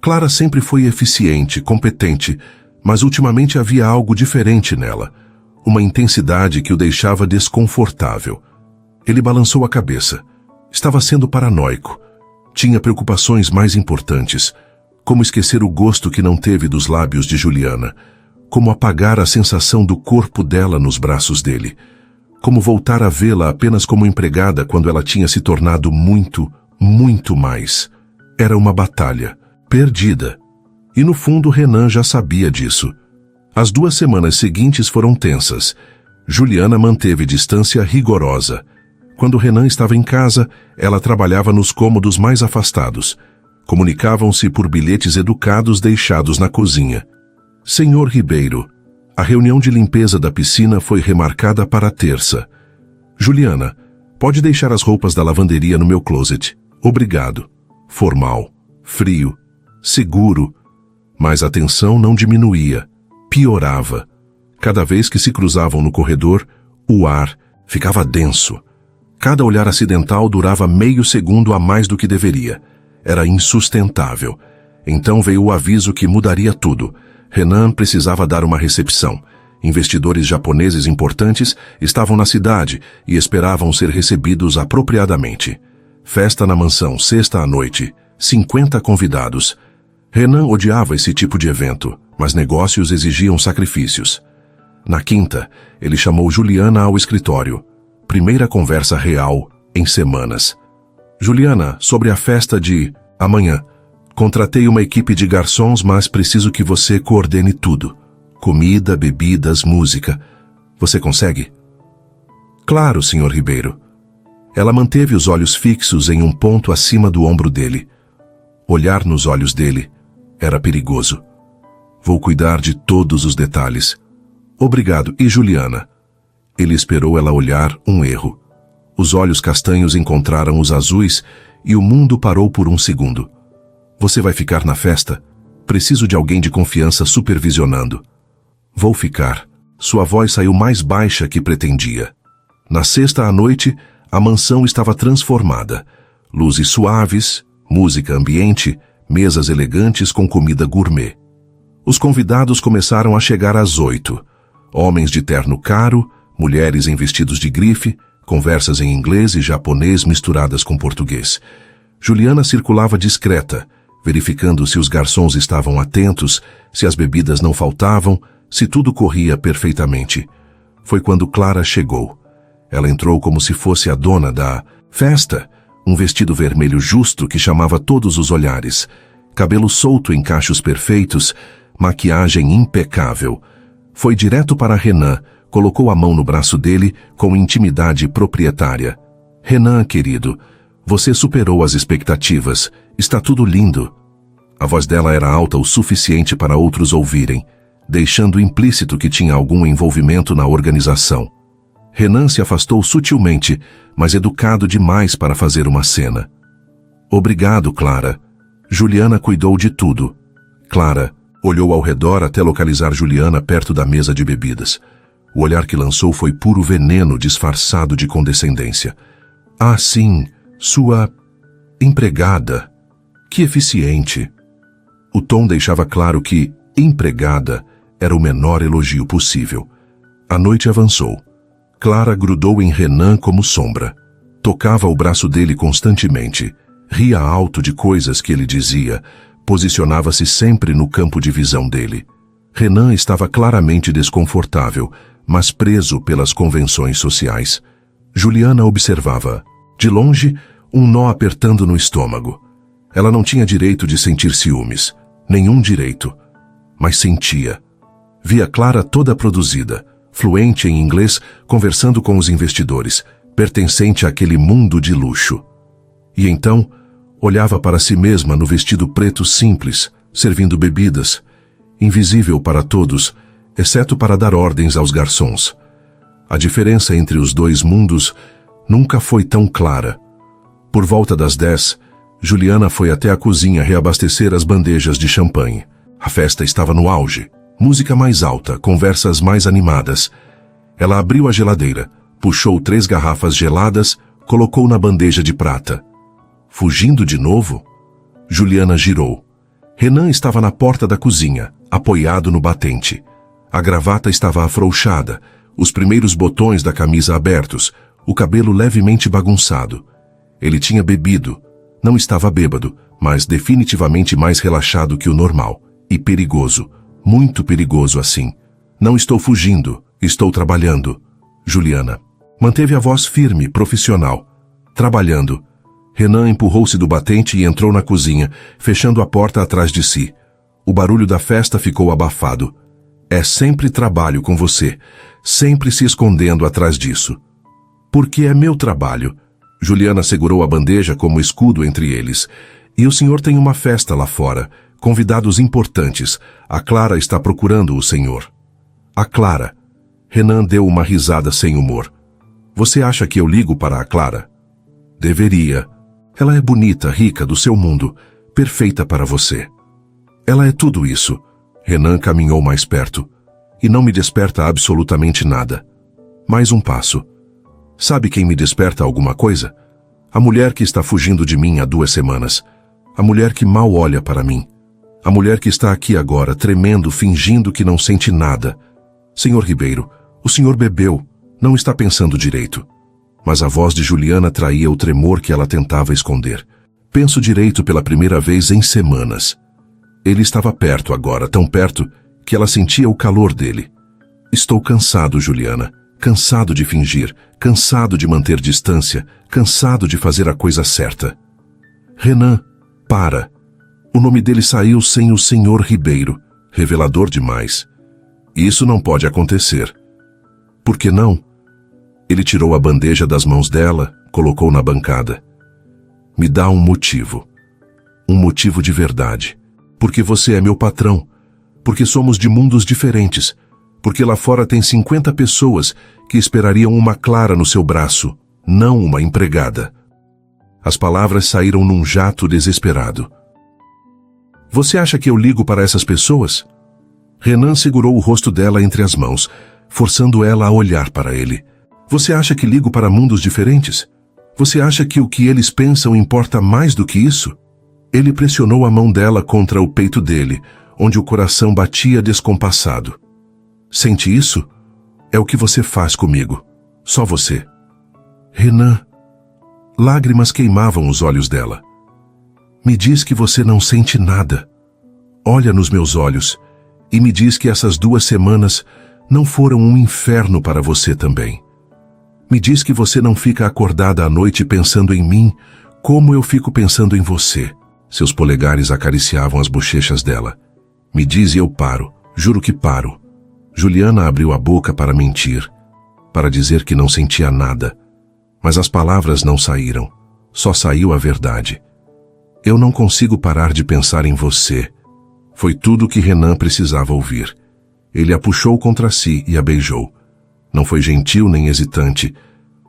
Clara sempre foi eficiente, competente, mas ultimamente havia algo diferente nela, uma intensidade que o deixava desconfortável. Ele balançou a cabeça. Estava sendo paranoico. Tinha preocupações mais importantes, como esquecer o gosto que não teve dos lábios de Juliana, como apagar a sensação do corpo dela nos braços dele, como voltar a vê-la apenas como empregada quando ela tinha se tornado muito, muito mais. Era uma batalha, perdida. E no fundo Renan já sabia disso. As 2 semanas seguintes foram tensas. Juliana manteve distância rigorosa. Quando Renan estava em casa, ela trabalhava nos cômodos mais afastados. Comunicavam-se por bilhetes educados deixados na cozinha. Senhor Ribeiro, a reunião de limpeza da piscina foi remarcada para terça. Juliana, pode deixar as roupas da lavanderia no meu closet. Obrigado. Formal, frio, seguro. Mas a tensão não diminuía, piorava. Cada vez que se cruzavam no corredor, o ar ficava denso. Cada olhar acidental durava meio segundo a mais do que deveria. Era insustentável. Então veio o aviso que mudaria tudo. Renan precisava dar uma recepção. Investidores japoneses importantes estavam na cidade e esperavam ser recebidos apropriadamente. Festa na mansão, sexta à noite. 50 convidados. Renan odiava esse tipo de evento, mas negócios exigiam sacrifícios. Na quinta, ele chamou Juliana ao escritório. Primeira conversa real em semanas. Juliana, sobre a festa de amanhã. Contratei uma equipe de garçons, mas preciso que você coordene tudo. Comida, bebidas, música. Você consegue? Claro, Sr. Ribeiro. Ela manteve os olhos fixos em um ponto acima do ombro dele. Olhar nos olhos dele era perigoso. Vou cuidar de todos os detalhes. Obrigado. E Juliana? Ele esperou ela olhar um erro. Os olhos castanhos encontraram os azuis e o mundo parou por um segundo. Você vai ficar na festa? Preciso de alguém de confiança supervisionando. Vou ficar. Sua voz saiu mais baixa que pretendia. Na sexta à noite, a mansão estava transformada. Luzes suaves, música ambiente, mesas elegantes com comida gourmet. Os convidados começaram a chegar às 8. Homens de terno caro, mulheres em vestidos de grife, conversas em inglês e japonês misturadas com português. Juliana circulava discreta, verificando se os garçons estavam atentos, se as bebidas não faltavam, se tudo corria perfeitamente. Foi quando Clara chegou. Ela entrou como se fosse a dona da festa, um vestido vermelho justo que chamava todos os olhares, cabelo solto em cachos perfeitos, maquiagem impecável. Foi direto para Renan, colocou a mão no braço dele com intimidade proprietária. Renan, querido, você superou as expectativas. Está tudo lindo. A voz dela era alta o suficiente para outros ouvirem, deixando implícito que tinha algum envolvimento na organização. Renan se afastou sutilmente, mas educado demais para fazer uma cena. Obrigado, Clara. Juliana cuidou de tudo. Clara olhou ao redor até localizar Juliana perto da mesa de bebidas. O olhar que lançou foi puro veneno disfarçado de condescendência. Ah, sim, sua empregada. Que eficiente. O tom deixava claro que empregada era o menor elogio possível. A noite avançou. Clara grudou em Renan como sombra. Tocava o braço dele constantemente. Ria alto de coisas que ele dizia. Posicionava-se sempre no campo de visão dele. Renan estava claramente desconfortável, mas preso pelas convenções sociais. Juliana observava. De longe, um nó apertando no estômago. Ela não tinha direito de sentir ciúmes. Nenhum direito. Mas sentia. Via Clara toda produzida, fluente em inglês, conversando com os investidores, pertencente àquele mundo de luxo. E então, olhava para si mesma no vestido preto simples, servindo bebidas, invisível para todos, exceto para dar ordens aos garçons. A diferença entre os dois mundos nunca foi tão clara. Por volta das 10, Juliana foi até a cozinha reabastecer as bandejas de champanhe. A festa estava no auge. Música mais alta, conversas mais animadas. Ela abriu a geladeira, puxou 3 garrafas geladas, colocou na bandeja de prata. Fugindo de novo? Juliana girou. Renan estava na porta da cozinha, apoiado no batente. A gravata estava afrouxada, os primeiros botões da camisa abertos, o cabelo levemente bagunçado. Ele tinha bebido. Não estava bêbado, mas definitivamente mais relaxado que o normal. E perigoso. Muito perigoso assim. Não estou fugindo, estou trabalhando. Juliana manteve a voz firme, profissional. Trabalhando. Renan empurrou-se do batente e entrou na cozinha, fechando a porta atrás de si. O barulho da festa ficou abafado. É sempre trabalho com você, sempre se escondendo atrás disso. Porque é meu trabalho. Juliana segurou a bandeja como escudo entre eles. E o senhor tem uma festa lá fora, convidados importantes. A Clara está procurando o senhor. A Clara. Renan deu uma risada sem humor. Você acha que eu ligo para a Clara? Deveria. Ela é bonita, rica, do seu mundo, perfeita para você. Ela é tudo isso. Renan caminhou mais perto. E não me desperta absolutamente nada. Mais um passo. Sabe quem me desperta alguma coisa? A mulher que está fugindo de mim há 2 semanas. A mulher que mal olha para mim. A mulher que está aqui agora, tremendo, fingindo que não sente nada. Senhor Ribeiro, o senhor bebeu, não está pensando direito. Mas a voz de Juliana traía o tremor que ela tentava esconder. Penso direito pela primeira vez em semanas. Ele estava perto agora, tão perto, que ela sentia o calor dele. Estou cansado, Juliana. Cansado de fingir, cansado de manter distância, cansado de fazer a coisa certa. Renan, para. O nome dele saiu sem o senhor Ribeiro. Revelador demais. Isso não pode acontecer. Por que não? Ele tirou a bandeja das mãos dela, colocou na bancada. Me dá um motivo. Um motivo de verdade. Porque você é meu patrão. Porque somos de mundos diferentes. Porque lá fora tem 50 pessoas que esperariam uma Clara no seu braço, não uma empregada. As palavras saíram num jato desesperado. Você acha que eu ligo para essas pessoas? Renan segurou o rosto dela entre as mãos, forçando ela a olhar para ele. Você acha que ligo para mundos diferentes? Você acha que o que eles pensam importa mais do que isso? Ele pressionou a mão dela contra o peito dele, onde o coração batia descompassado. Sente isso? É o que você faz comigo. Só você. Renan. Lágrimas queimavam os olhos dela. Me diz que você não sente nada. Olha nos meus olhos e me diz que essas 2 semanas não foram um inferno para você também. Me diz que você não fica acordada à noite pensando em mim, como eu fico pensando em você. Seus polegares acariciavam as bochechas dela. Me diz e eu paro. Juro que paro. Juliana abriu a boca para mentir, para dizer que não sentia nada. Mas as palavras não saíram. Só saiu a verdade. Eu não consigo parar de pensar em você. Foi tudo o que Renan precisava ouvir. Ele a puxou contra si e a beijou. Não foi gentil nem hesitante.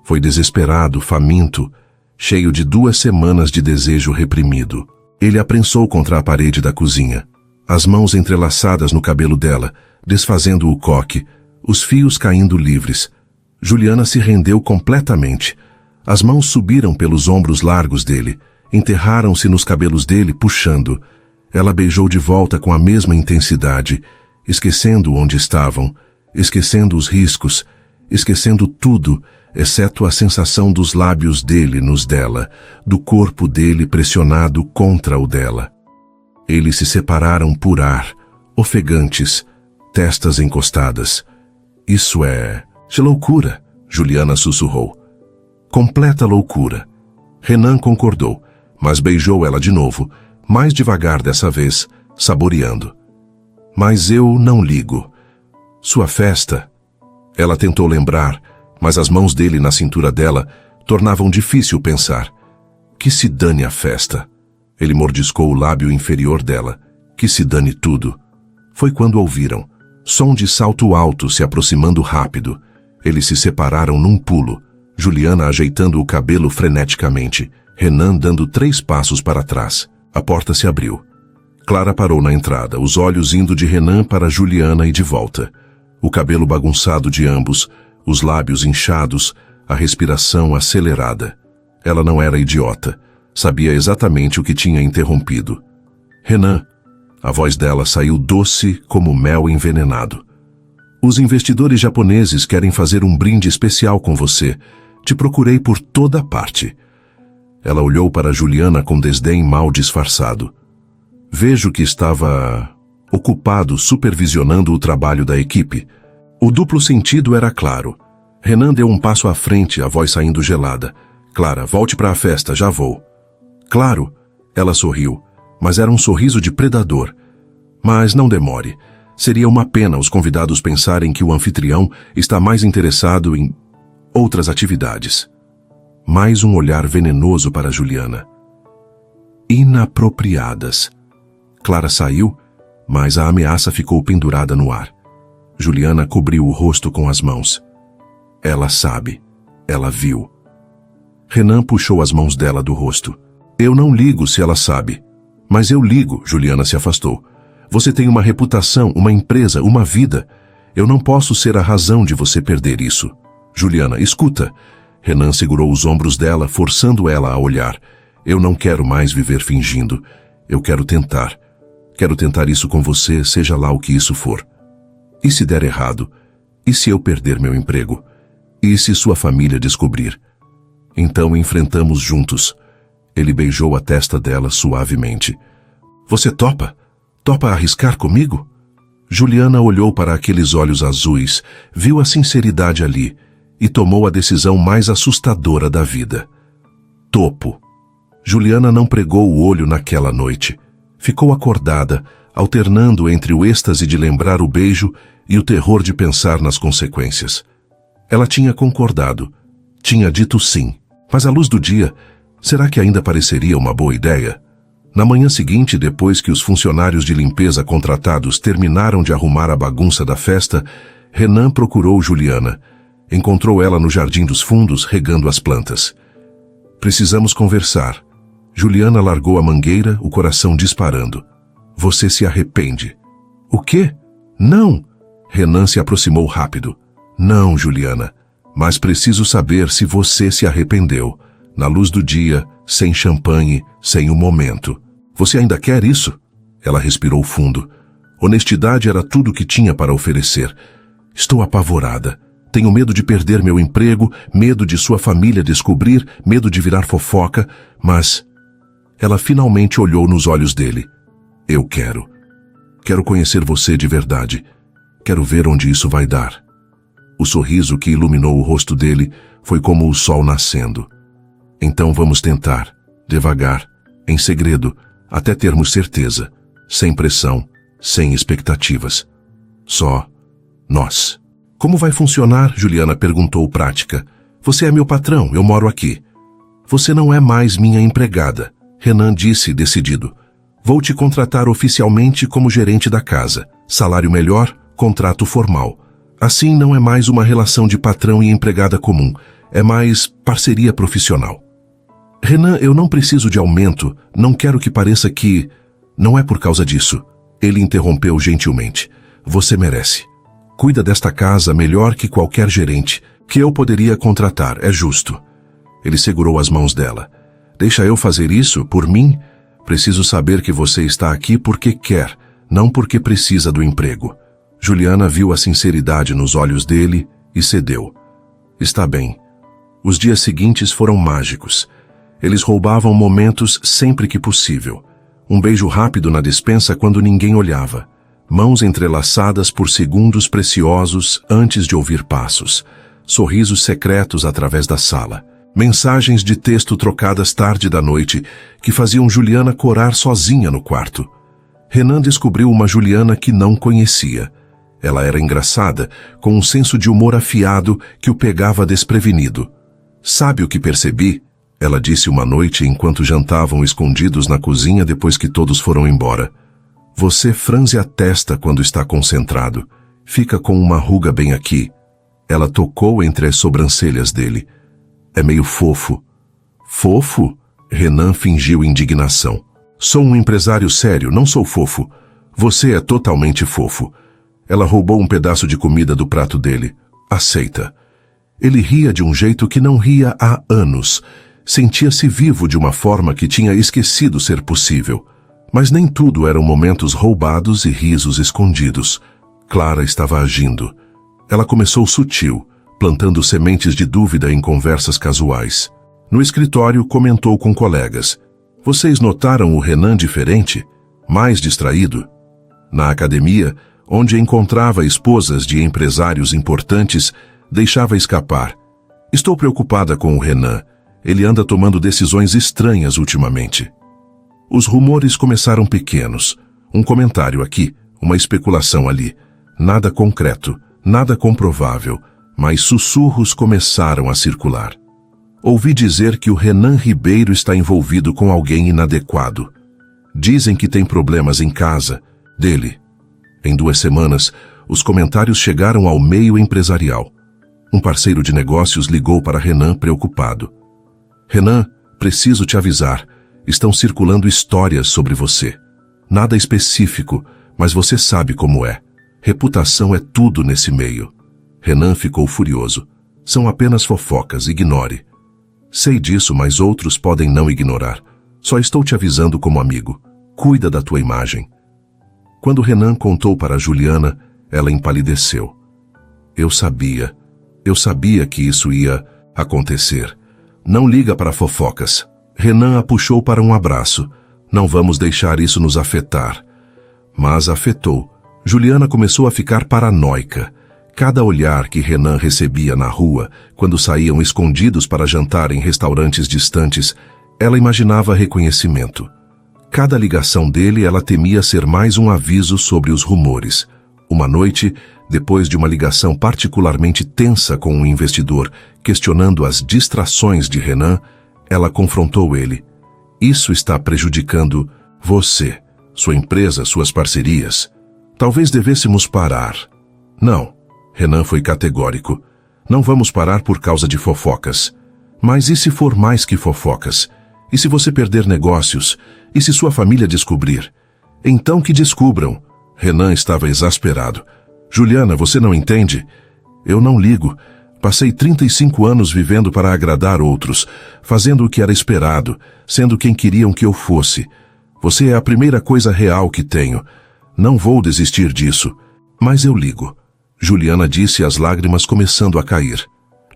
Foi desesperado, faminto, cheio de 2 semanas de desejo reprimido. Ele a prensou contra a parede da cozinha, as mãos entrelaçadas no cabelo dela, desfazendo o coque, os fios caindo livres. Juliana se rendeu completamente. As mãos subiram pelos ombros largos dele, enterraram-se nos cabelos dele, puxando. Ela beijou de volta com a mesma intensidade, esquecendo onde estavam, esquecendo os riscos, esquecendo tudo, exceto a sensação dos lábios dele nos dela, do corpo dele pressionado contra o dela. Eles se separaram por ar, ofegantes, testas encostadas. Isso é loucura, Juliana sussurrou. Completa loucura. Renan concordou, mas beijou ela de novo, mais devagar dessa vez, saboreando. Mas eu não ligo. Sua festa? Ela tentou lembrar, mas as mãos dele na cintura dela tornavam difícil pensar. Que se dane a festa. Ele mordiscou o lábio inferior dela. Que se dane tudo. Foi quando ouviram. Som de salto alto se aproximando rápido. Eles se separaram num pulo. Juliana ajeitando o cabelo freneticamente. Renan dando 3 passos para trás. A porta se abriu. Clara parou na entrada, os olhos indo de Renan para Juliana e de volta. O cabelo bagunçado de ambos, os lábios inchados, a respiração acelerada. Ela não era idiota. Sabia exatamente o que tinha interrompido. Renan, a voz dela saiu doce como mel envenenado. Os investidores japoneses querem fazer um brinde especial com você. Te procurei por toda parte. Ela olhou para Juliana com desdém mal disfarçado. Vejo que estava ocupado supervisionando o trabalho da equipe. O duplo sentido era claro. Renan deu um passo à frente, a voz saindo gelada. Clara, volte para a festa, já vou. Claro, ela sorriu, mas era um sorriso de predador. Mas não demore. Seria uma pena os convidados pensarem que o anfitrião está mais interessado em outras atividades. Mais um olhar venenoso para Juliana. Inapropriadas. Clara saiu, mas a ameaça ficou pendurada no ar. Juliana cobriu o rosto com as mãos. Ela sabe. Ela viu. Renan puxou as mãos dela do rosto. Eu não ligo se ela sabe. Mas eu ligo, Juliana se afastou. Você tem uma reputação, uma empresa, uma vida. Eu não posso ser a razão de você perder isso. Juliana, escuta. Renan segurou os ombros dela, forçando ela a olhar. Eu não quero mais viver fingindo. Eu quero tentar. Quero tentar isso com você, seja lá o que isso for. E se der errado? E se eu perder meu emprego? E se sua família descobrir? Então enfrentamos juntos. Ele beijou a testa dela suavemente. Você topa? Topa arriscar comigo? Juliana olhou para aqueles olhos azuis, viu a sinceridade ali e tomou a decisão mais assustadora da vida. Topo. Juliana não pregou o olho naquela noite. Ficou acordada, alternando entre o êxtase de lembrar o beijo e o terror de pensar nas consequências. Ela tinha concordado, tinha dito sim, mas à luz do dia, será que ainda pareceria uma boa ideia? Na manhã seguinte, depois que os funcionários de limpeza contratados terminaram de arrumar a bagunça da festa, Renan procurou Juliana. Encontrou ela no jardim dos fundos, regando as plantas. Precisamos conversar. Juliana largou a mangueira, o coração disparando. Você se arrepende. O quê? Não! Renan se aproximou rápido. Não, Juliana, mas preciso saber se você se arrependeu. Na luz do dia, sem champanhe, sem o momento. Você ainda quer isso? Ela respirou fundo. Honestidade era tudo o que tinha para oferecer. Estou apavorada. Tenho medo de perder meu emprego, medo de sua família descobrir, medo de virar fofoca, mas... Ela finalmente olhou nos olhos dele. Eu quero. Quero conhecer você de verdade. Quero ver onde isso vai dar. O sorriso que iluminou o rosto dele foi como o sol nascendo. Então vamos tentar, devagar, em segredo, até termos certeza, sem pressão, sem expectativas. Só nós. Como vai funcionar? Juliana perguntou prática. Você é meu patrão, eu moro aqui. Você não é mais minha empregada. Renan disse decidido. Vou te contratar oficialmente como gerente da casa. Salário melhor, contrato formal. Assim não é mais uma relação de patrão e empregada comum. É mais parceria profissional. Renan, eu não preciso de aumento. Não quero que pareça que... Não é por causa disso. Ele interrompeu gentilmente. Você merece. Cuida desta casa melhor que qualquer gerente que eu poderia contratar. É justo. Ele segurou as mãos dela. Deixa eu fazer isso por mim? Preciso saber que você está aqui porque quer, não porque precisa do emprego. Juliana viu a sinceridade nos olhos dele e cedeu. Está bem. Os dias seguintes foram mágicos. Eles roubavam momentos sempre que possível. Um beijo rápido na despensa quando ninguém olhava. Mãos entrelaçadas por segundos preciosos antes de ouvir passos. Sorrisos secretos através da sala. Mensagens de texto trocadas tarde da noite que faziam Juliana corar sozinha no quarto. Renan descobriu uma Juliana que não conhecia. Ela era engraçada, com um senso de humor afiado que o pegava desprevenido. Sabe o que percebi? Ela disse uma noite enquanto jantavam escondidos na cozinha depois que todos foram embora. Você franze a testa quando está concentrado. Fica com uma ruga bem aqui. Ela tocou entre as sobrancelhas dele. É meio fofo. Fofo? Renan fingiu indignação. Sou um empresário sério, não sou fofo. Você é totalmente fofo. Ela roubou um pedaço de comida do prato dele. Aceita. Ele ria de um jeito que não ria há anos. sentia-se vivo de uma forma que tinha esquecido ser possível. Mas nem tudo eram momentos roubados e risos escondidos. Clara estava agindo. Ela começou sutil, plantando sementes de dúvida em conversas casuais. No escritório, comentou com colegas. Vocês notaram o Renan diferente? Mais distraído? Na academia, onde encontrava esposas de empresários importantes, deixava escapar. Estou preocupada com o Renan. Ele anda tomando decisões estranhas ultimamente. Os rumores começaram pequenos. Um comentário aqui, uma especulação ali. Nada concreto, nada comprovável, mas sussurros começaram a circular. Ouvi dizer que o Renan Ribeiro está envolvido com alguém inadequado. Dizem que tem problemas em casa, dele. Em 2 semanas, os comentários chegaram ao meio empresarial. Um parceiro de negócios ligou para Renan preocupado. Renan, preciso te avisar. Estão circulando histórias sobre você. Nada específico, mas você sabe como é. Reputação é tudo nesse meio. Renan ficou furioso. São apenas fofocas, ignore. Sei disso, mas outros podem não ignorar. Só estou te avisando como amigo. Cuida da tua imagem. Quando Renan contou para Juliana, ela empalideceu. Eu sabia que isso ia acontecer. Não liga para fofocas. Renan a puxou para um abraço. Não vamos deixar isso nos afetar. Mas afetou. Juliana começou a ficar paranoica. Cada olhar que Renan recebia na rua, quando saíam escondidos para jantar em restaurantes distantes, ela imaginava reconhecimento. Cada ligação dele ela temia ser mais um aviso sobre os rumores. Uma noite, depois de uma ligação particularmente tensa com um investidor, questionando as distrações de Renan, ela confrontou ele. Isso está prejudicando você, sua empresa, suas parcerias. Talvez devêssemos parar. Não, Renan foi categórico. Não vamos parar por causa de fofocas. Mas e se for mais que fofocas? E se você perder negócios? E se sua família descobrir? Então que descubram. Renan estava exasperado. Juliana, você não entende? Eu não ligo. Passei 35 anos vivendo para agradar outros, fazendo o que era esperado, sendo quem queriam que eu fosse. Você é a primeira coisa real que tenho. Não vou desistir disso. Mas eu ligo. Juliana disse, as lágrimas começando a cair.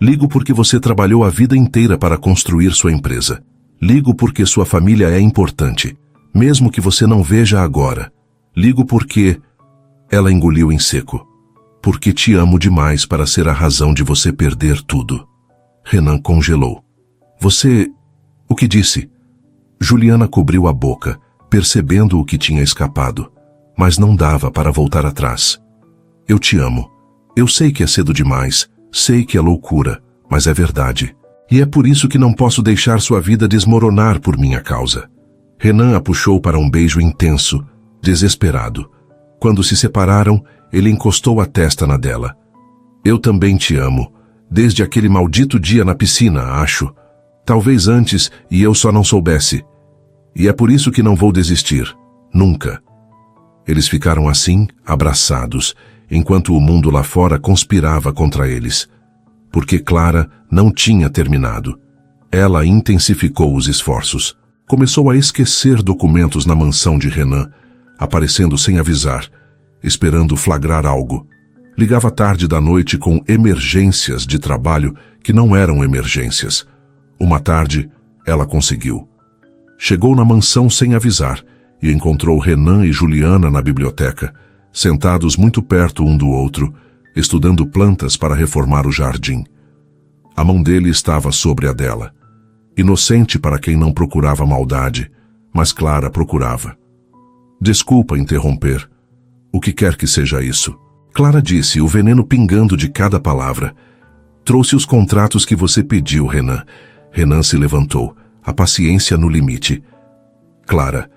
Ligo porque você trabalhou a vida inteira para construir sua empresa. Ligo porque sua família é importante, mesmo que você não veja agora. Ligo porque... Ela engoliu em seco. Porque te amo demais para ser a razão de você perder tudo. Renan congelou. Você... O que disse? Juliana cobriu a boca, percebendo o que tinha escapado. Mas não dava para voltar atrás. Eu te amo. Eu sei que é cedo demais, sei que é loucura, mas é verdade. E é por isso que não posso deixar sua vida desmoronar por minha causa. Renan a puxou para um beijo intenso, desesperado. Quando se separaram, ele encostou a testa na dela. Eu também te amo, desde aquele maldito dia na piscina, acho. Talvez antes e eu só não soubesse. E é por isso que não vou desistir. Nunca. Eles ficaram assim, abraçados, enquanto o mundo lá fora conspirava contra eles. Porque Clara não tinha terminado. Ela intensificou os esforços. Começou a esquecer documentos na mansão de Renan, aparecendo sem avisar, esperando flagrar algo. Ligava tarde da noite com emergências de trabalho que não eram emergências. Uma tarde, ela conseguiu. Chegou na mansão sem avisar e encontrou Renan e Juliana na biblioteca, sentados muito perto um do outro, estudando plantas para reformar o jardim. A mão dele estava sobre a dela. Inocente para quem não procurava maldade, mas Clara procurava. Desculpa interromper. O que quer que seja isso? Clara disse, o veneno pingando de cada palavra. Trouxe os contratos que você pediu, Renan. Renan se levantou, a paciência no limite. Clara,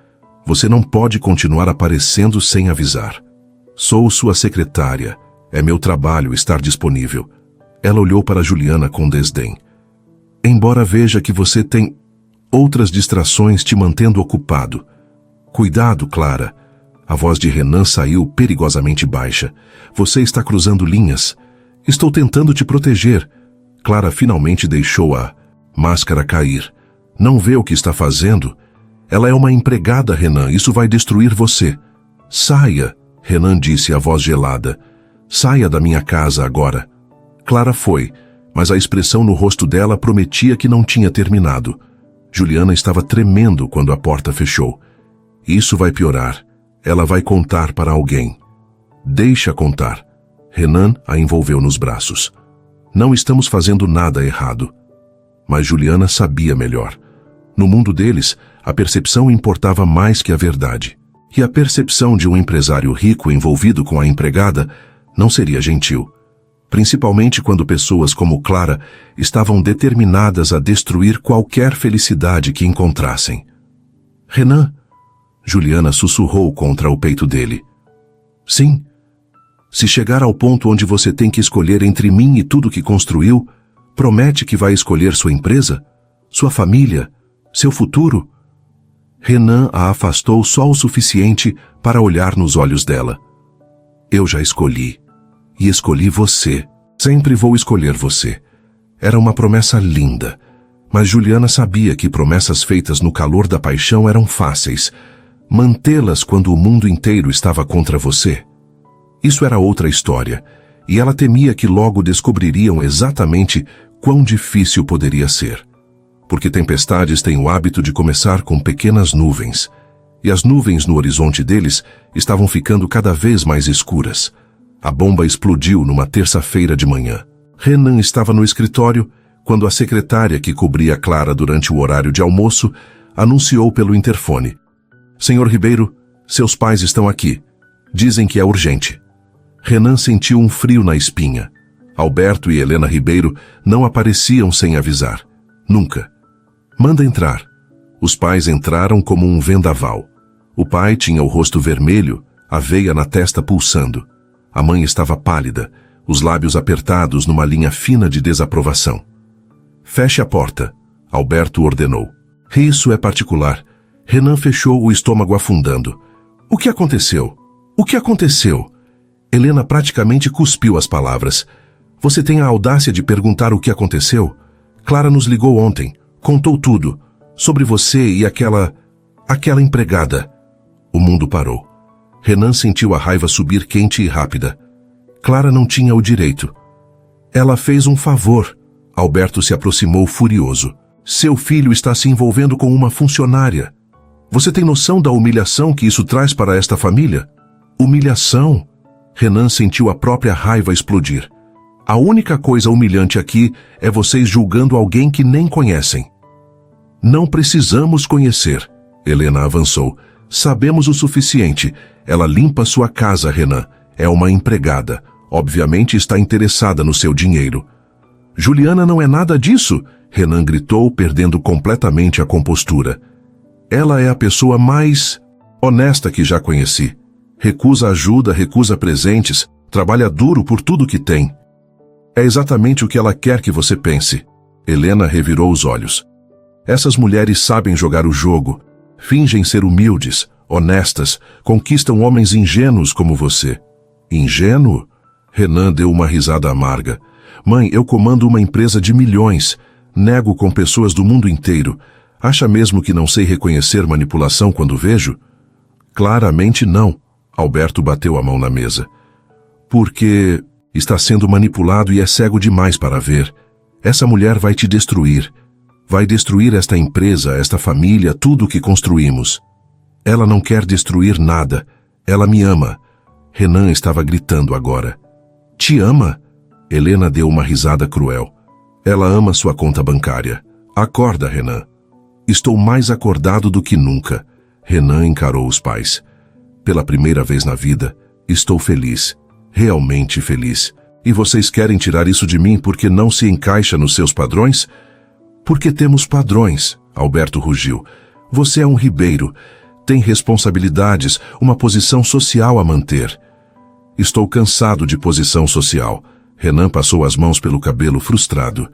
você não pode continuar aparecendo sem avisar. Sou sua secretária. É meu trabalho estar disponível. Ela olhou para Juliana com desdém. Embora veja que você tem outras distrações te mantendo ocupado. Cuidado, Clara. A voz de Renan saiu perigosamente baixa. Você está cruzando linhas. Estou tentando te proteger. Clara finalmente deixou a máscara cair. Não vê o que está fazendo? Ela é uma empregada, Renan. Isso vai destruir você. Saia, Renan disse a voz gelada. Saia da minha casa agora. Clara foi, mas a expressão no rosto dela prometia que não tinha terminado. Juliana estava tremendo quando a porta fechou. Isso vai piorar. Ela vai contar para alguém. Deixa contar. Renan a envolveu nos braços. Não estamos fazendo nada errado. Mas Juliana sabia melhor. No mundo deles, a percepção importava mais que a verdade. E a percepção de um empresário rico envolvido com a empregada não seria gentil. Principalmente quando pessoas como Clara estavam determinadas a destruir qualquer felicidade que encontrassem. Renan, Juliana sussurrou contra o peito dele. Sim. Se chegar ao ponto onde você tem que escolher entre mim e tudo que construiu, promete que vai escolher sua empresa, sua família, seu futuro? Renan a afastou só o suficiente para olhar nos olhos dela. Eu já escolhi. E escolhi você. Sempre vou escolher você. Era uma promessa linda. Mas Juliana sabia que promessas feitas no calor da paixão eram fáceis. Mantê-las quando o mundo inteiro estava contra você? Isso era outra história. E ela temia que logo descobririam exatamente quão difícil poderia ser. Porque tempestades têm o hábito de começar com pequenas nuvens. E as nuvens no horizonte deles estavam ficando cada vez mais escuras. A bomba explodiu numa terça-feira de manhã. Renan estava no escritório quando a secretária que cobria Clara durante o horário de almoço anunciou pelo interfone. Senhor Ribeiro, seus pais estão aqui. Dizem que é urgente. Renan sentiu um frio na espinha. Alberto e Helena Ribeiro não apareciam sem avisar. Nunca. Manda entrar. Os pais entraram como um vendaval. O pai tinha o rosto vermelho, a veia na testa pulsando. A mãe estava pálida, os lábios apertados numa linha fina de desaprovação. Feche a porta, Alberto ordenou. Isso é particular. Renan fechou, o estômago afundando. O que aconteceu? O que aconteceu? Helena praticamente cuspiu as palavras. Você tem a audácia de perguntar o que aconteceu? Clara nos ligou ontem. Contou tudo. Sobre você e aquela empregada. O mundo parou. Renan sentiu a raiva subir quente e rápida. Clara não tinha o direito. Ela fez um favor. Alberto se aproximou furioso. Seu filho está se envolvendo com uma funcionária. Você tem noção da humilhação que isso traz para esta família? Humilhação? Renan sentiu a própria raiva explodir. A única coisa humilhante aqui é vocês julgando alguém que nem conhecem. Não precisamos conhecer, Helena avançou. Sabemos o suficiente. Ela limpa sua casa, Renan. É uma empregada. Obviamente está interessada no seu dinheiro. Juliana não é nada disso, Renan gritou, perdendo completamente a compostura. Ela é a pessoa mais honesta que já conheci. Recusa ajuda, recusa presentes, trabalha duro por tudo que tem. É exatamente o que ela quer que você pense. Helena revirou os olhos. Essas mulheres sabem jogar o jogo, fingem ser humildes, honestas, conquistam homens ingênuos como você. Ingênuo? Renan deu uma risada amarga. Mãe, eu comando uma empresa de milhões. Nego com pessoas do mundo inteiro. Acha mesmo que não sei reconhecer manipulação quando vejo? Claramente não. Alberto bateu a mão na mesa. Porque está sendo manipulado e é cego demais para ver. Essa mulher vai te destruir. Vai destruir esta empresa, esta família, tudo o que construímos. Ela não quer destruir nada. Ela me ama. Renan estava gritando agora. Te ama? Helena deu uma risada cruel. Ela ama sua conta bancária. Acorda, Renan. Estou mais acordado do que nunca. Renan encarou os pais. Pela primeira vez na vida, estou feliz. Realmente feliz. E vocês querem tirar isso de mim porque não se encaixa nos seus padrões? Porque temos padrões, Alberto rugiu. Você é um Ribeiro. Tem responsabilidades, uma posição social a manter. Estou cansado de posição social. Renan passou as mãos pelo cabelo frustrado.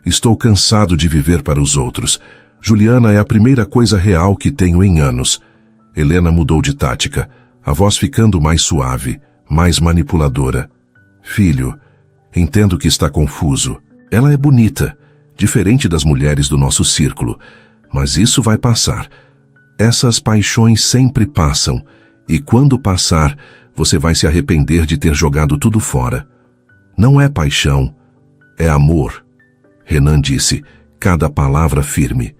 Estou cansado de viver para os outros. Juliana é a primeira coisa real que tenho em anos. Helena mudou de tática, a voz ficando mais suave, mais manipuladora. Filho, entendo que está confuso. Ela é bonita, diferente das mulheres do nosso círculo. Mas isso vai passar. Essas paixões sempre passam, e quando passar, você vai se arrepender de ter jogado tudo fora. Não é paixão, é amor. Renan disse, cada palavra firme.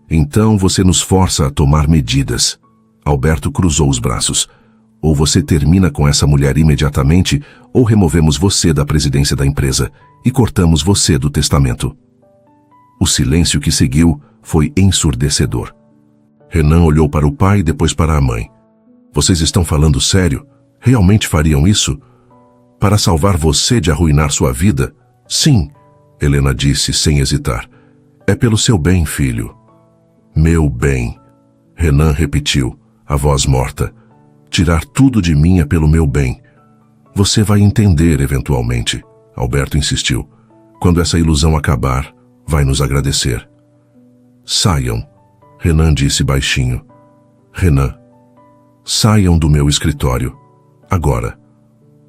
Então você nos força a tomar medidas. Alberto cruzou os braços. Ou você termina com essa mulher imediatamente, ou removemos você da presidência da empresa e cortamos você do testamento. O silêncio que seguiu foi ensurdecedor. Renan olhou para o pai e depois para a mãe. Vocês estão falando sério? Realmente fariam isso? Para salvar você de arruinar sua vida? Sim, Helena disse sem hesitar. É pelo seu bem, filho. Meu bem, Renan repetiu, a voz morta. Tirar tudo de mim é pelo meu bem. Você vai entender eventualmente, Alberto insistiu. Quando essa ilusão acabar, vai nos agradecer. Saiam, Renan disse baixinho. Renan, saiam do meu escritório. Agora.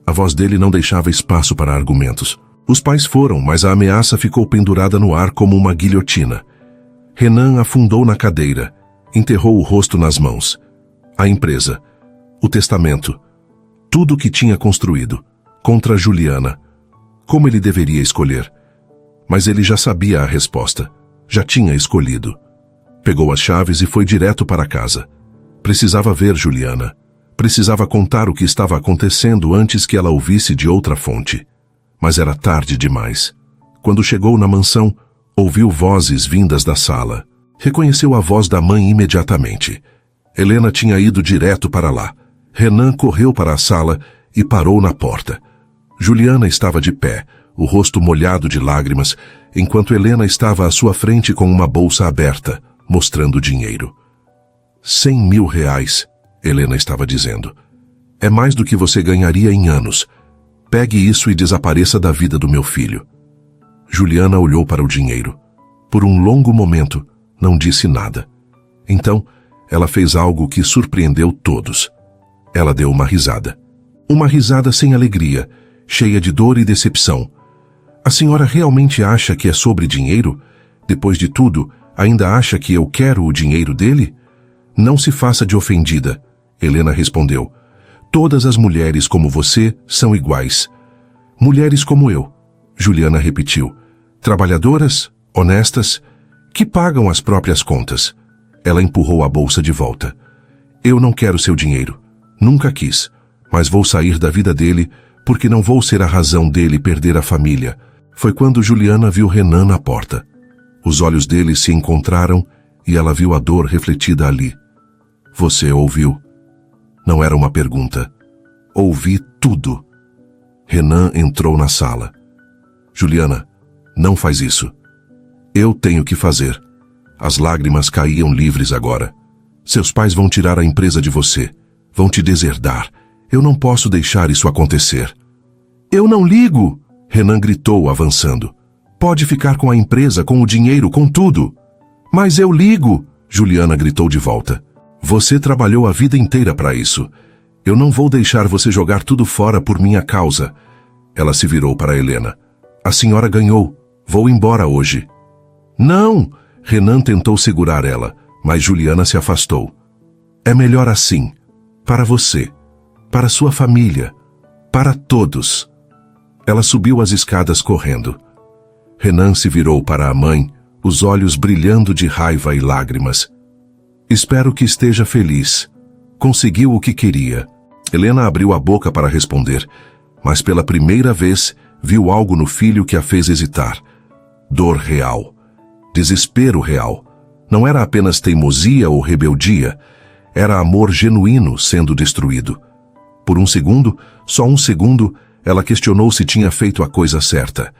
A voz dele não deixava espaço para argumentos. Os pais foram, mas a ameaça ficou pendurada no ar como uma guilhotina. Renan afundou na cadeira, enterrou o rosto nas mãos. A empresa, o testamento, tudo o que tinha construído, contra Juliana. Como ele deveria escolher? Mas ele já sabia a resposta. Já tinha escolhido. Pegou as chaves e foi direto para casa. Precisava ver Juliana. Precisava contar o que estava acontecendo antes que ela ouvisse de outra fonte. Mas era tarde demais. Quando chegou na mansão, ouviu vozes vindas da sala. Reconheceu a voz da mãe imediatamente. Helena tinha ido direto para lá. Renan correu para a sala e parou na porta. Juliana estava de pé, o rosto molhado de lágrimas, enquanto Helena estava à sua frente com uma bolsa aberta, mostrando dinheiro. 100 mil reais, Helena estava dizendo. É mais do que você ganharia em anos. Pegue isso e desapareça da vida do meu filho. Juliana olhou para o dinheiro. Por um longo momento, não disse nada. Então, ela fez algo que surpreendeu todos. Ela deu uma risada. Uma risada sem alegria, cheia de dor e decepção. A senhora realmente acha que é sobre dinheiro? Depois de tudo, ainda acha que eu quero o dinheiro dele? Não se faça de ofendida, Helena respondeu. Todas as mulheres como você são iguais. Mulheres como eu, Juliana repetiu. Trabalhadoras, honestas, que pagam as próprias contas. Ela empurrou a bolsa de volta. Eu não quero seu dinheiro. Nunca quis. Mas vou sair da vida dele porque não vou ser a razão dele perder a família. Foi quando Juliana viu Renan na porta. Os olhos dele se encontraram e ela viu a dor refletida ali. Você ouviu? Não era uma pergunta. Ouvi tudo. Renan entrou na sala. Juliana, não faz isso. Eu tenho que fazer. As lágrimas caíam livres agora. Seus pais vão tirar a empresa de você. Vão te deserdar. Eu não posso deixar isso acontecer. Eu não ligo! Renan gritou, avançando. Pode ficar com a empresa, com o dinheiro, com tudo. Mas eu ligo! Juliana gritou de volta. Você trabalhou a vida inteira para isso. Eu não vou deixar você jogar tudo fora por minha causa. Ela se virou para Helena. A senhora ganhou. Vou embora hoje. Não! Renan tentou segurar ela, mas Juliana se afastou. É melhor assim. Para você. Para sua família. Para todos. Ela subiu as escadas correndo. Renan se virou para a mãe, os olhos brilhando de raiva e lágrimas. Espero que esteja feliz. Conseguiu o que queria. Helena abriu a boca para responder, mas pela primeira vez viu algo no filho que a fez hesitar. Dor real. Desespero real. Não era apenas teimosia ou rebeldia. Era amor genuíno sendo destruído. Por um segundo, só um segundo, ela questionou se tinha feito a coisa certa.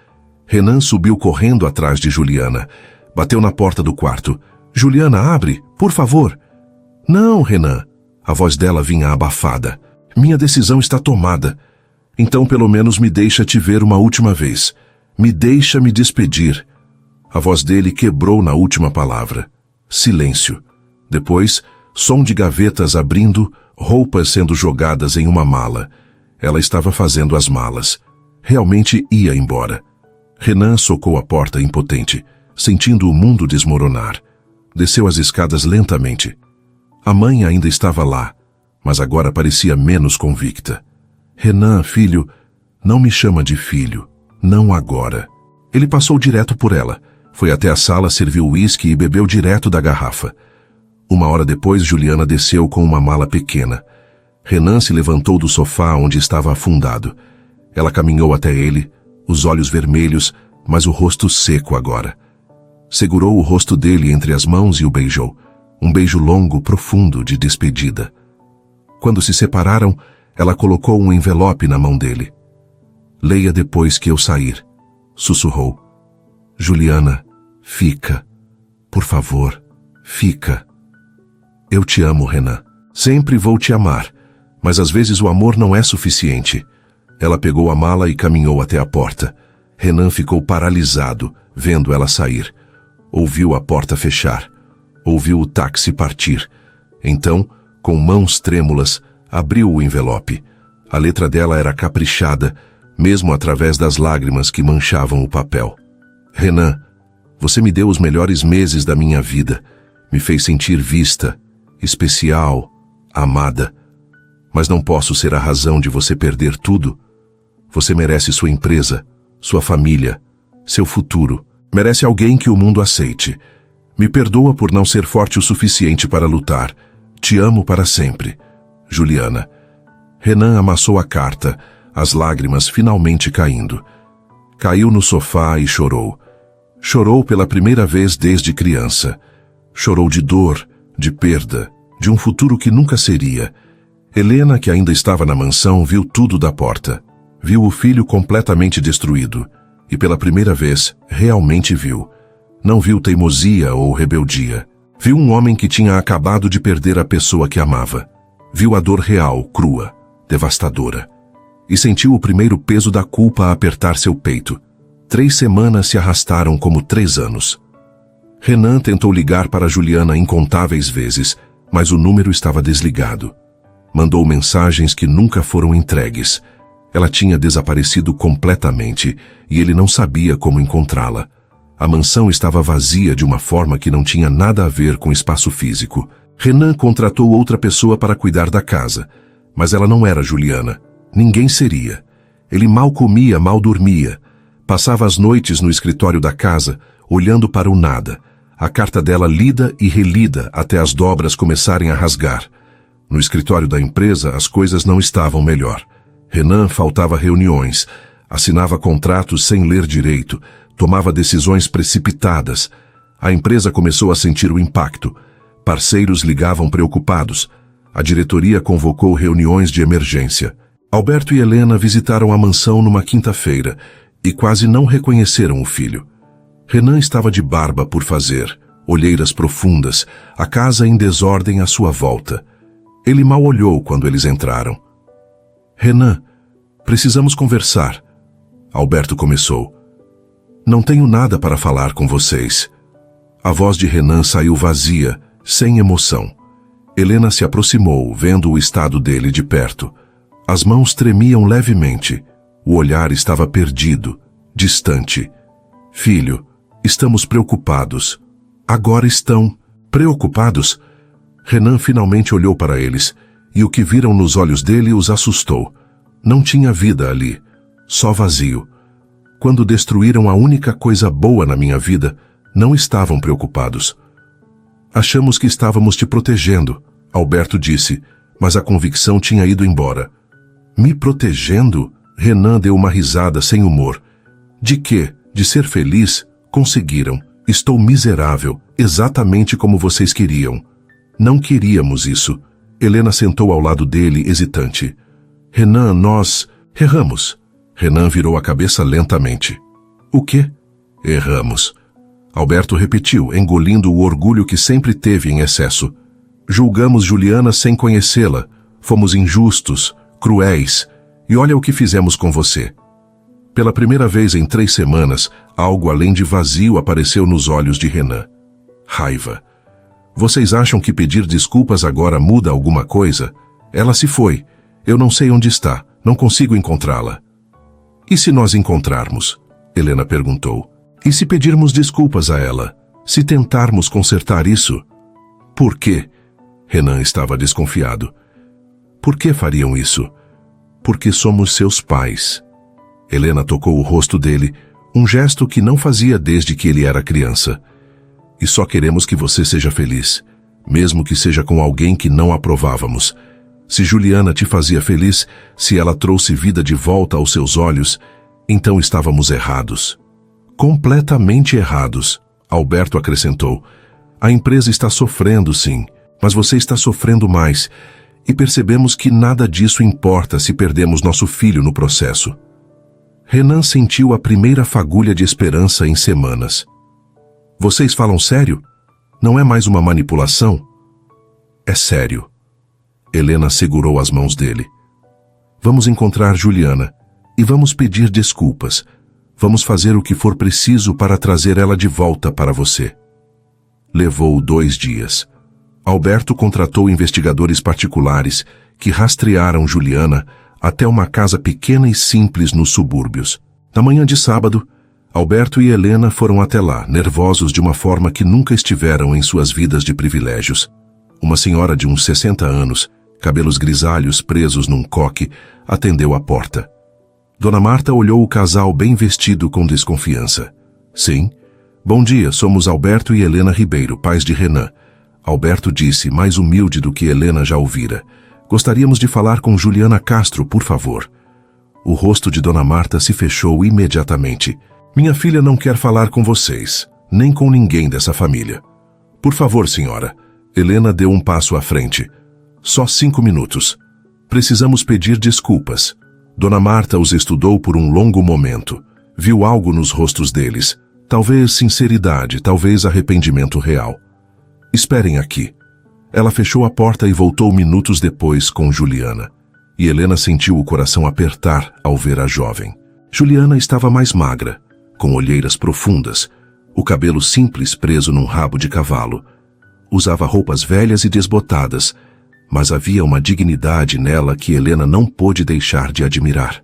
Renan subiu correndo atrás de Juliana. Bateu na porta do quarto. Juliana, abre, por favor. Não, Renan. A voz dela vinha abafada. Minha decisão está tomada. Então pelo menos me deixa te ver uma última vez. Me deixa me despedir. A voz dele quebrou na última palavra. Silêncio. Depois, som de gavetas abrindo, roupas sendo jogadas em uma mala. Ela estava fazendo as malas. Realmente ia embora. Renan socou a porta impotente, sentindo o mundo desmoronar. Desceu as escadas lentamente. A mãe ainda estava lá, mas agora parecia menos convicta. Renan, filho, não me chama de filho. Não agora. Ele passou direto por ela. Foi até a sala, serviu uísque e bebeu direto da garrafa. 1 hora depois, Juliana desceu com uma mala pequena. Renan se levantou do sofá onde estava afundado. Ela caminhou até ele, os olhos vermelhos, mas o rosto seco agora. Segurou o rosto dele entre as mãos e o beijou. Um beijo longo, profundo, de despedida. Quando se separaram, ela colocou um envelope na mão dele. Leia depois que eu sair, sussurrou. Juliana, fica. Por favor, fica. Eu te amo, Renan. Sempre vou te amar, mas às vezes o amor não é suficiente. Ela pegou a mala e caminhou até a porta. Renan ficou paralisado, vendo ela sair. Ouviu a porta fechar. Ouviu o táxi partir. Então, com mãos trêmulas, abriu o envelope. A letra dela era caprichada, mesmo através das lágrimas que manchavam o papel. Renan, você me deu os melhores meses da minha vida. Me fez sentir vista, especial, amada. Mas não posso ser a razão de você perder tudo. Você merece sua empresa, sua família, seu futuro. Merece alguém que o mundo aceite. Me perdoa por não ser forte o suficiente para lutar. Te amo para sempre. Juliana. Renan amassou a carta, as lágrimas finalmente caindo. Caiu no sofá e chorou. Chorou pela primeira vez desde criança. Chorou de dor, de perda, de um futuro que nunca seria. Helena, que ainda estava na mansão, viu tudo da porta. Viu o filho completamente destruído. E pela primeira vez, realmente viu. Não viu teimosia ou rebeldia. Viu um homem que tinha acabado de perder a pessoa que amava. Viu a dor real, crua, devastadora. E sentiu o primeiro peso da culpa a apertar seu peito. 3 semanas se arrastaram como 3 anos. Renan tentou ligar para Juliana incontáveis vezes, mas o número estava desligado. Mandou mensagens que nunca foram entregues. Ela tinha desaparecido completamente e ele não sabia como encontrá-la. A mansão estava vazia de uma forma que não tinha nada a ver com espaço físico. Renan contratou outra pessoa para cuidar da casa, mas ela não era Juliana. Ninguém seria. Ele mal comia, mal dormia. Passava as noites no escritório da casa, olhando para o nada. A carta dela lida e relida até as dobras começarem a rasgar. No escritório da empresa, as coisas não estavam melhor. Renan faltava reuniões, assinava contratos sem ler direito, tomava decisões precipitadas. A empresa começou a sentir o impacto. Parceiros ligavam preocupados. A diretoria convocou reuniões de emergência. Alberto e Helena visitaram a mansão numa quinta-feira e quase não reconheceram o filho. Renan estava de barba por fazer, olheiras profundas, a casa em desordem à sua volta. Ele mal olhou quando eles entraram. Renan, precisamos conversar. Alberto começou. Não tenho nada para falar com vocês. A voz de Renan saiu vazia, sem emoção. Helena se aproximou, vendo o estado dele de perto. As mãos tremiam levemente. O olhar estava perdido, distante. Filho, estamos preocupados. Agora estão preocupados? Renan finalmente olhou para eles, e o que viram nos olhos dele os assustou. Não tinha vida ali, só vazio. Quando destruíram a única coisa boa na minha vida, não estavam preocupados. Achamos que estávamos te protegendo, Alberto disse, mas a convicção tinha ido embora. Me protegendo? Renan deu uma risada sem humor. De quê? De ser feliz? Conseguiram. Estou miserável, exatamente como vocês queriam. Não queríamos isso. Helena sentou ao lado dele, hesitante. Renan, nós erramos. Renan virou a cabeça lentamente. O quê? Erramos. Alberto repetiu, engolindo o orgulho que sempre teve em excesso. Julgamos Juliana sem conhecê-la. Fomos injustos, cruéis. E olha o que fizemos com você. Pela primeira vez em 3 semanas, algo além de vazio apareceu nos olhos de Renan. Raiva. Vocês acham que pedir desculpas agora muda alguma coisa? Ela se foi. Eu não sei onde está. Não consigo encontrá-la. E se nós encontrarmos? Helena perguntou. E se pedirmos desculpas a ela? Se tentarmos consertar isso... Por quê? Renan estava desconfiado. Por que fariam isso? Porque somos seus pais. Helena tocou o rosto dele, um gesto que não fazia desde que ele era criança. E só queremos que você seja feliz, mesmo que seja com alguém que não aprovávamos. Se Juliana te fazia feliz, se ela trouxe vida de volta aos seus olhos, então estávamos errados. Completamente errados, Alberto acrescentou. A empresa está sofrendo, sim, mas você está sofrendo mais, e percebemos que nada disso importa se perdemos nosso filho no processo. Renan sentiu a primeira fagulha de esperança em semanas. Vocês falam sério? Não é mais uma manipulação? É sério. Helena segurou as mãos dele. Vamos encontrar Juliana e vamos pedir desculpas. Vamos fazer o que for preciso para trazer ela de volta para você. Levou 2 dias. Alberto contratou investigadores particulares que rastrearam Juliana até uma casa pequena e simples nos subúrbios. Na manhã de sábado, Alberto e Helena foram até lá, nervosos de uma forma que nunca estiveram em suas vidas de privilégios. Uma senhora de uns 60 anos, cabelos grisalhos presos num coque, atendeu a porta. Dona Marta olhou o casal bem vestido com desconfiança. Sim. Bom dia, somos Alberto e Helena Ribeiro, pais de Renan. Alberto disse, mais humilde do que Helena já ouvira. Gostaríamos de falar com Juliana Castro, por favor. O rosto de Dona Marta se fechou imediatamente. Minha filha não quer falar com vocês, nem com ninguém dessa família. Por favor, senhora. Helena deu um passo à frente. Só 5 minutos. Precisamos pedir desculpas. Dona Marta os estudou por um longo momento. Viu algo nos rostos deles. Talvez sinceridade, talvez arrependimento real. Esperem aqui. Ela fechou a porta e voltou minutos depois com Juliana. E Helena sentiu o coração apertar ao ver a jovem. Juliana estava mais magra, com olheiras profundas, o cabelo simples preso num rabo de cavalo. Usava roupas velhas e desbotadas, mas havia uma dignidade nela que Helena não pôde deixar de admirar.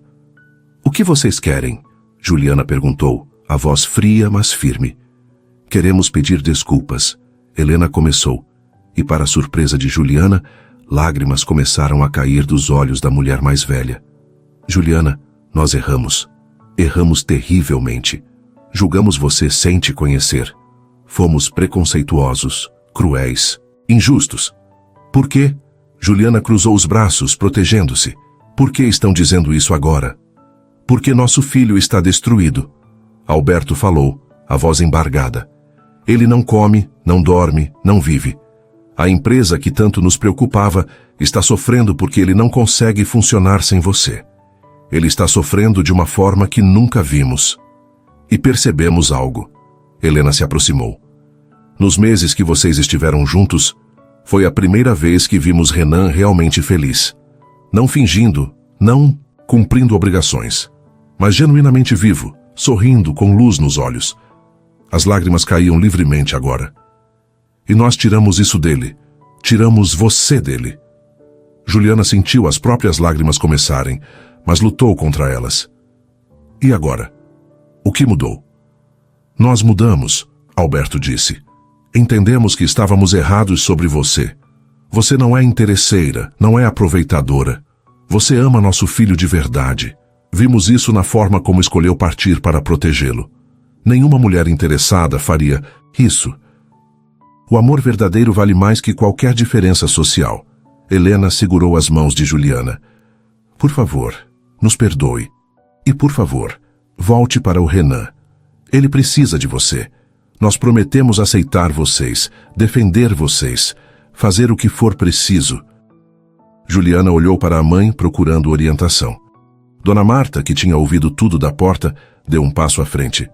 O que vocês querem? Juliana perguntou, a voz fria, mas firme. Queremos pedir desculpas. Helena começou, e para a surpresa de Juliana, lágrimas começaram a cair dos olhos da mulher mais velha. Juliana, nós erramos. Erramos terrivelmente. Julgamos você sem te conhecer. Fomos preconceituosos, cruéis, injustos. Por quê? Juliana cruzou os braços, protegendo-se. Por que estão dizendo isso agora? Porque nosso filho está destruído. Alberto falou, a voz embargada. Ele não come, não dorme, não vive. A empresa que tanto nos preocupava está sofrendo porque ele não consegue funcionar sem você. Ele está sofrendo de uma forma que nunca vimos. E percebemos algo. Helena se aproximou. Nos meses que vocês estiveram juntos, foi a primeira vez que vimos Renan realmente feliz. Não fingindo, não cumprindo obrigações, mas genuinamente vivo, sorrindo com luz nos olhos. As lágrimas caíam livremente agora. E nós tiramos isso dele. Tiramos você dele. Juliana sentiu as próprias lágrimas começarem, mas lutou contra elas. E agora? O que mudou? Nós mudamos, Alberto disse. Entendemos que estávamos errados sobre você. Você não é interesseira, não é aproveitadora. Você ama nosso filho de verdade. Vimos isso na forma como escolheu partir para protegê-lo. Nenhuma mulher interessada faria isso. O amor verdadeiro vale mais que qualquer diferença social. Helena segurou as mãos de Juliana. Por favor, nos perdoe. E por favor, volte para o Renan. Ele precisa de você. Nós prometemos aceitar vocês, defender vocês, fazer o que for preciso. Juliana olhou para a mãe procurando orientação. Dona Marta, que tinha ouvido tudo da porta, deu um passo à frente.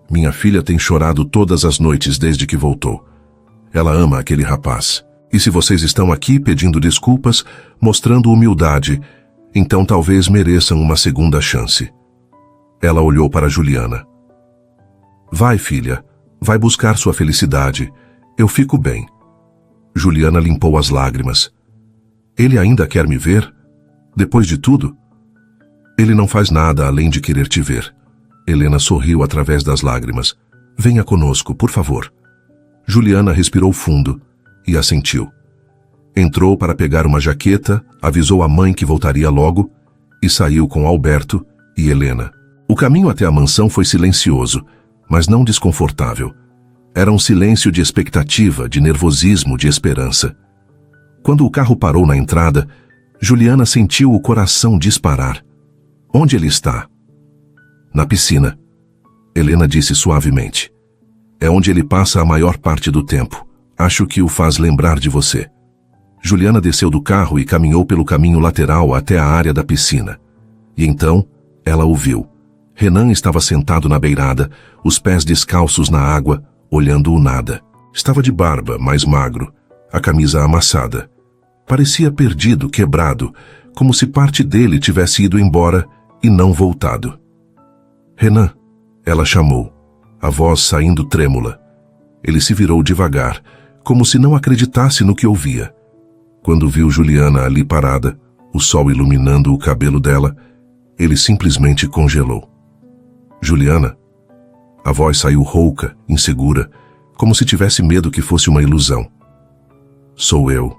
Minha filha tem chorado todas as noites desde que voltou. Ela ama aquele rapaz. E se vocês estão aqui pedindo desculpas, mostrando humildade, então talvez mereçam uma segunda chance. Ela olhou para Juliana. Vai, filha. Vai buscar sua felicidade. Eu fico bem. Juliana limpou as lágrimas. Ele ainda quer me ver? Depois de tudo? Ele não faz nada além de querer te ver. Helena sorriu através das lágrimas. Venha conosco, por favor. Juliana respirou fundo e assentiu. Entrou para pegar uma jaqueta, avisou a mãe que voltaria logo e saiu com Alberto e Helena. O caminho até a mansão foi silencioso, mas não desconfortável. Era um silêncio de expectativa, de nervosismo, de esperança. Quando o carro parou na entrada, Juliana sentiu o coração disparar. Onde ele está? Na piscina. Helena disse suavemente. É onde ele passa a maior parte do tempo. Acho que o faz lembrar de você. Juliana desceu do carro e caminhou pelo caminho lateral até a área da piscina. E então, ela o viu. Renan estava sentado na beirada, os pés descalços na água, olhando o nada. Estava de barba, mais magro, a camisa amassada. Parecia perdido, quebrado, como se parte dele tivesse ido embora e não voltado. Renan, ela chamou, a voz saindo trêmula. Ele se virou devagar, como se não acreditasse no que ouvia. Quando viu Juliana ali parada, o sol iluminando o cabelo dela, ele simplesmente congelou. Juliana? A voz saiu rouca, insegura, como se tivesse medo que fosse uma ilusão. Sou eu.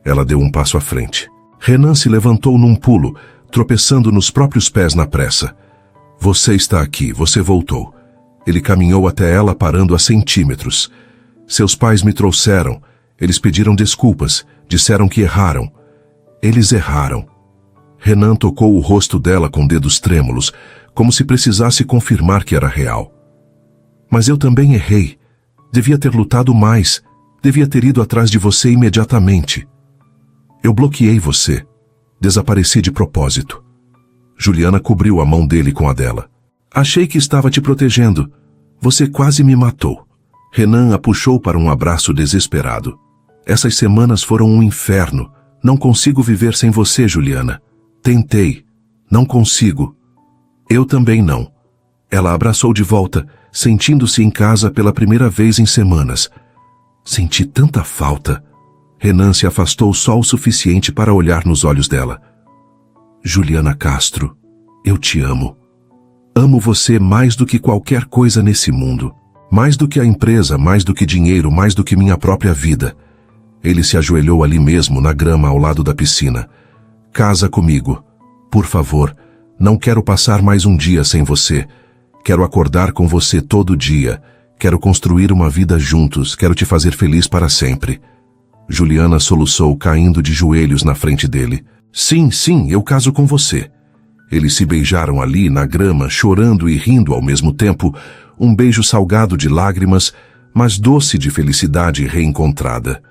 Ela deu um passo à frente. Renan se levantou num pulo, tropeçando nos próprios pés na pressa. Você está aqui, você voltou. Ele caminhou até ela parando a centímetros. Seus pais me trouxeram. Eles pediram desculpas, disseram que erraram. Eles erraram. Renan tocou o rosto dela com dedos trêmulos, como se precisasse confirmar que era real. Mas eu também errei. Devia ter lutado mais. Devia ter ido atrás de você imediatamente. Eu bloqueei você. Desapareci de propósito. Juliana cobriu a mão dele com a dela. Achei que estava te protegendo. Você quase me matou. Renan a puxou para um abraço desesperado. Essas semanas foram um inferno. Não consigo viver sem você, Juliana. Tentei. Não consigo. Eu também não. Ela abraçou de volta, sentindo-se em casa pela primeira vez em semanas. Senti tanta falta. Renan se afastou só o suficiente para olhar nos olhos dela. Juliana Castro, eu te amo. Amo você mais do que qualquer coisa nesse mundo. Mais do que a empresa, mais do que dinheiro, mais do que minha própria vida. Ele se ajoelhou ali mesmo, na grama ao lado da piscina. Casa comigo. Por favor, não quero passar mais um dia sem você. Quero acordar com você todo dia. Quero construir uma vida juntos. Quero te fazer feliz para sempre. Juliana soluçou, caindo de joelhos na frente dele. Sim, sim, eu caso com você. Eles se beijaram ali, na grama, chorando e rindo ao mesmo tempo, um beijo salgado de lágrimas, mas doce de felicidade reencontrada.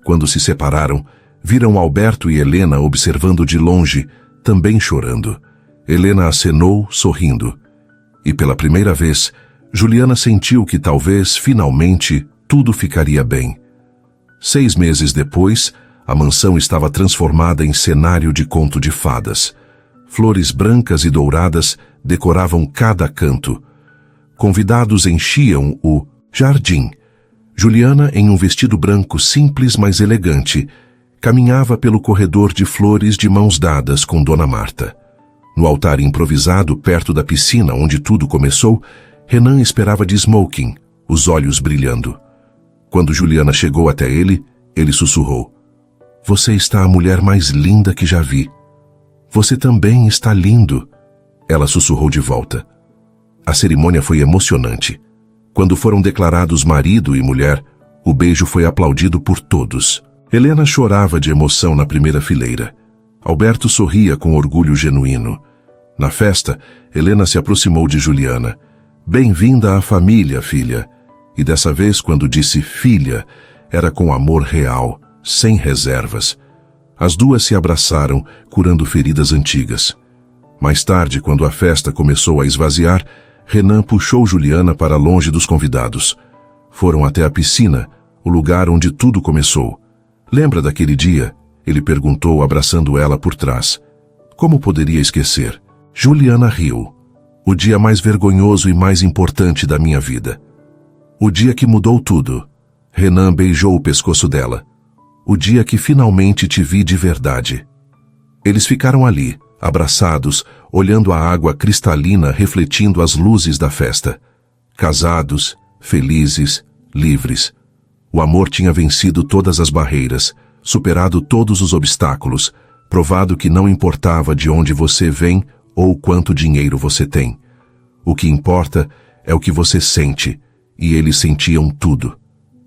Quando se separaram, viram Alberto e Helena observando de longe, também chorando. Helena acenou, sorrindo. E pela primeira vez, Juliana sentiu que talvez, finalmente, tudo ficaria bem. 6 meses depois, a mansão estava transformada em cenário de conto de fadas. Flores brancas e douradas decoravam cada canto. Convidados enchiam o jardim. Juliana, em um vestido branco simples, mas elegante, caminhava pelo corredor de flores de mãos dadas com Dona Marta. No altar improvisado, perto da piscina onde tudo começou, Renan esperava de smoking, os olhos brilhando. Quando Juliana chegou até ele, ele sussurrou. Você está a mulher mais linda que já vi. Você também está lindo. Ela sussurrou de volta. A cerimônia foi emocionante. Quando foram declarados marido e mulher, o beijo foi aplaudido por todos. Helena chorava de emoção na primeira fileira. Alberto sorria com orgulho genuíno. Na festa, Helena se aproximou de Juliana. Bem-vinda à família, filha. E dessa vez, quando disse filha, era com amor real, sem reservas. As duas se abraçaram, curando feridas antigas. Mais tarde, quando a festa começou a esvaziar, Renan puxou Juliana para longe dos convidados. Foram até a piscina, o lugar onde tudo começou. Lembra daquele dia? Ele perguntou, abraçando ela por trás. Como poderia esquecer? Juliana riu. O dia mais vergonhoso e mais importante da minha vida. O dia que mudou tudo. Renan beijou o pescoço dela. O dia que finalmente te vi de verdade. Eles ficaram ali, abraçados, olhando a água cristalina refletindo as luzes da festa. casados, felizes, livres. O amor tinha vencido todas as barreiras, superado todos os obstáculos, provado que não importava de onde você vem ou quanto dinheiro você tem. O que importa é o que você sente, e eles sentiam tudo.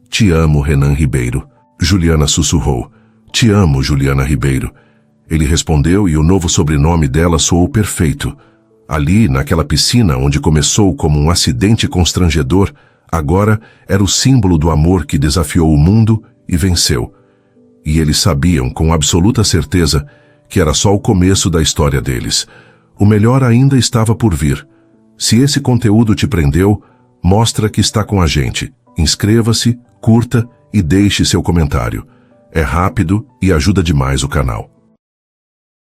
Te amo, Renan Ribeiro. Juliana sussurrou. Te amo, Juliana Ribeiro. Ele respondeu e o novo sobrenome dela soou perfeito. Ali, naquela piscina onde começou como um acidente constrangedor, agora era o símbolo do amor que desafiou o mundo e venceu. E eles sabiam com absoluta certeza que era só o começo da história deles. O melhor ainda estava por vir. Se esse conteúdo te prendeu, mostra que está com a gente. Inscreva-se, curta e deixe seu comentário. É rápido e ajuda demais o canal.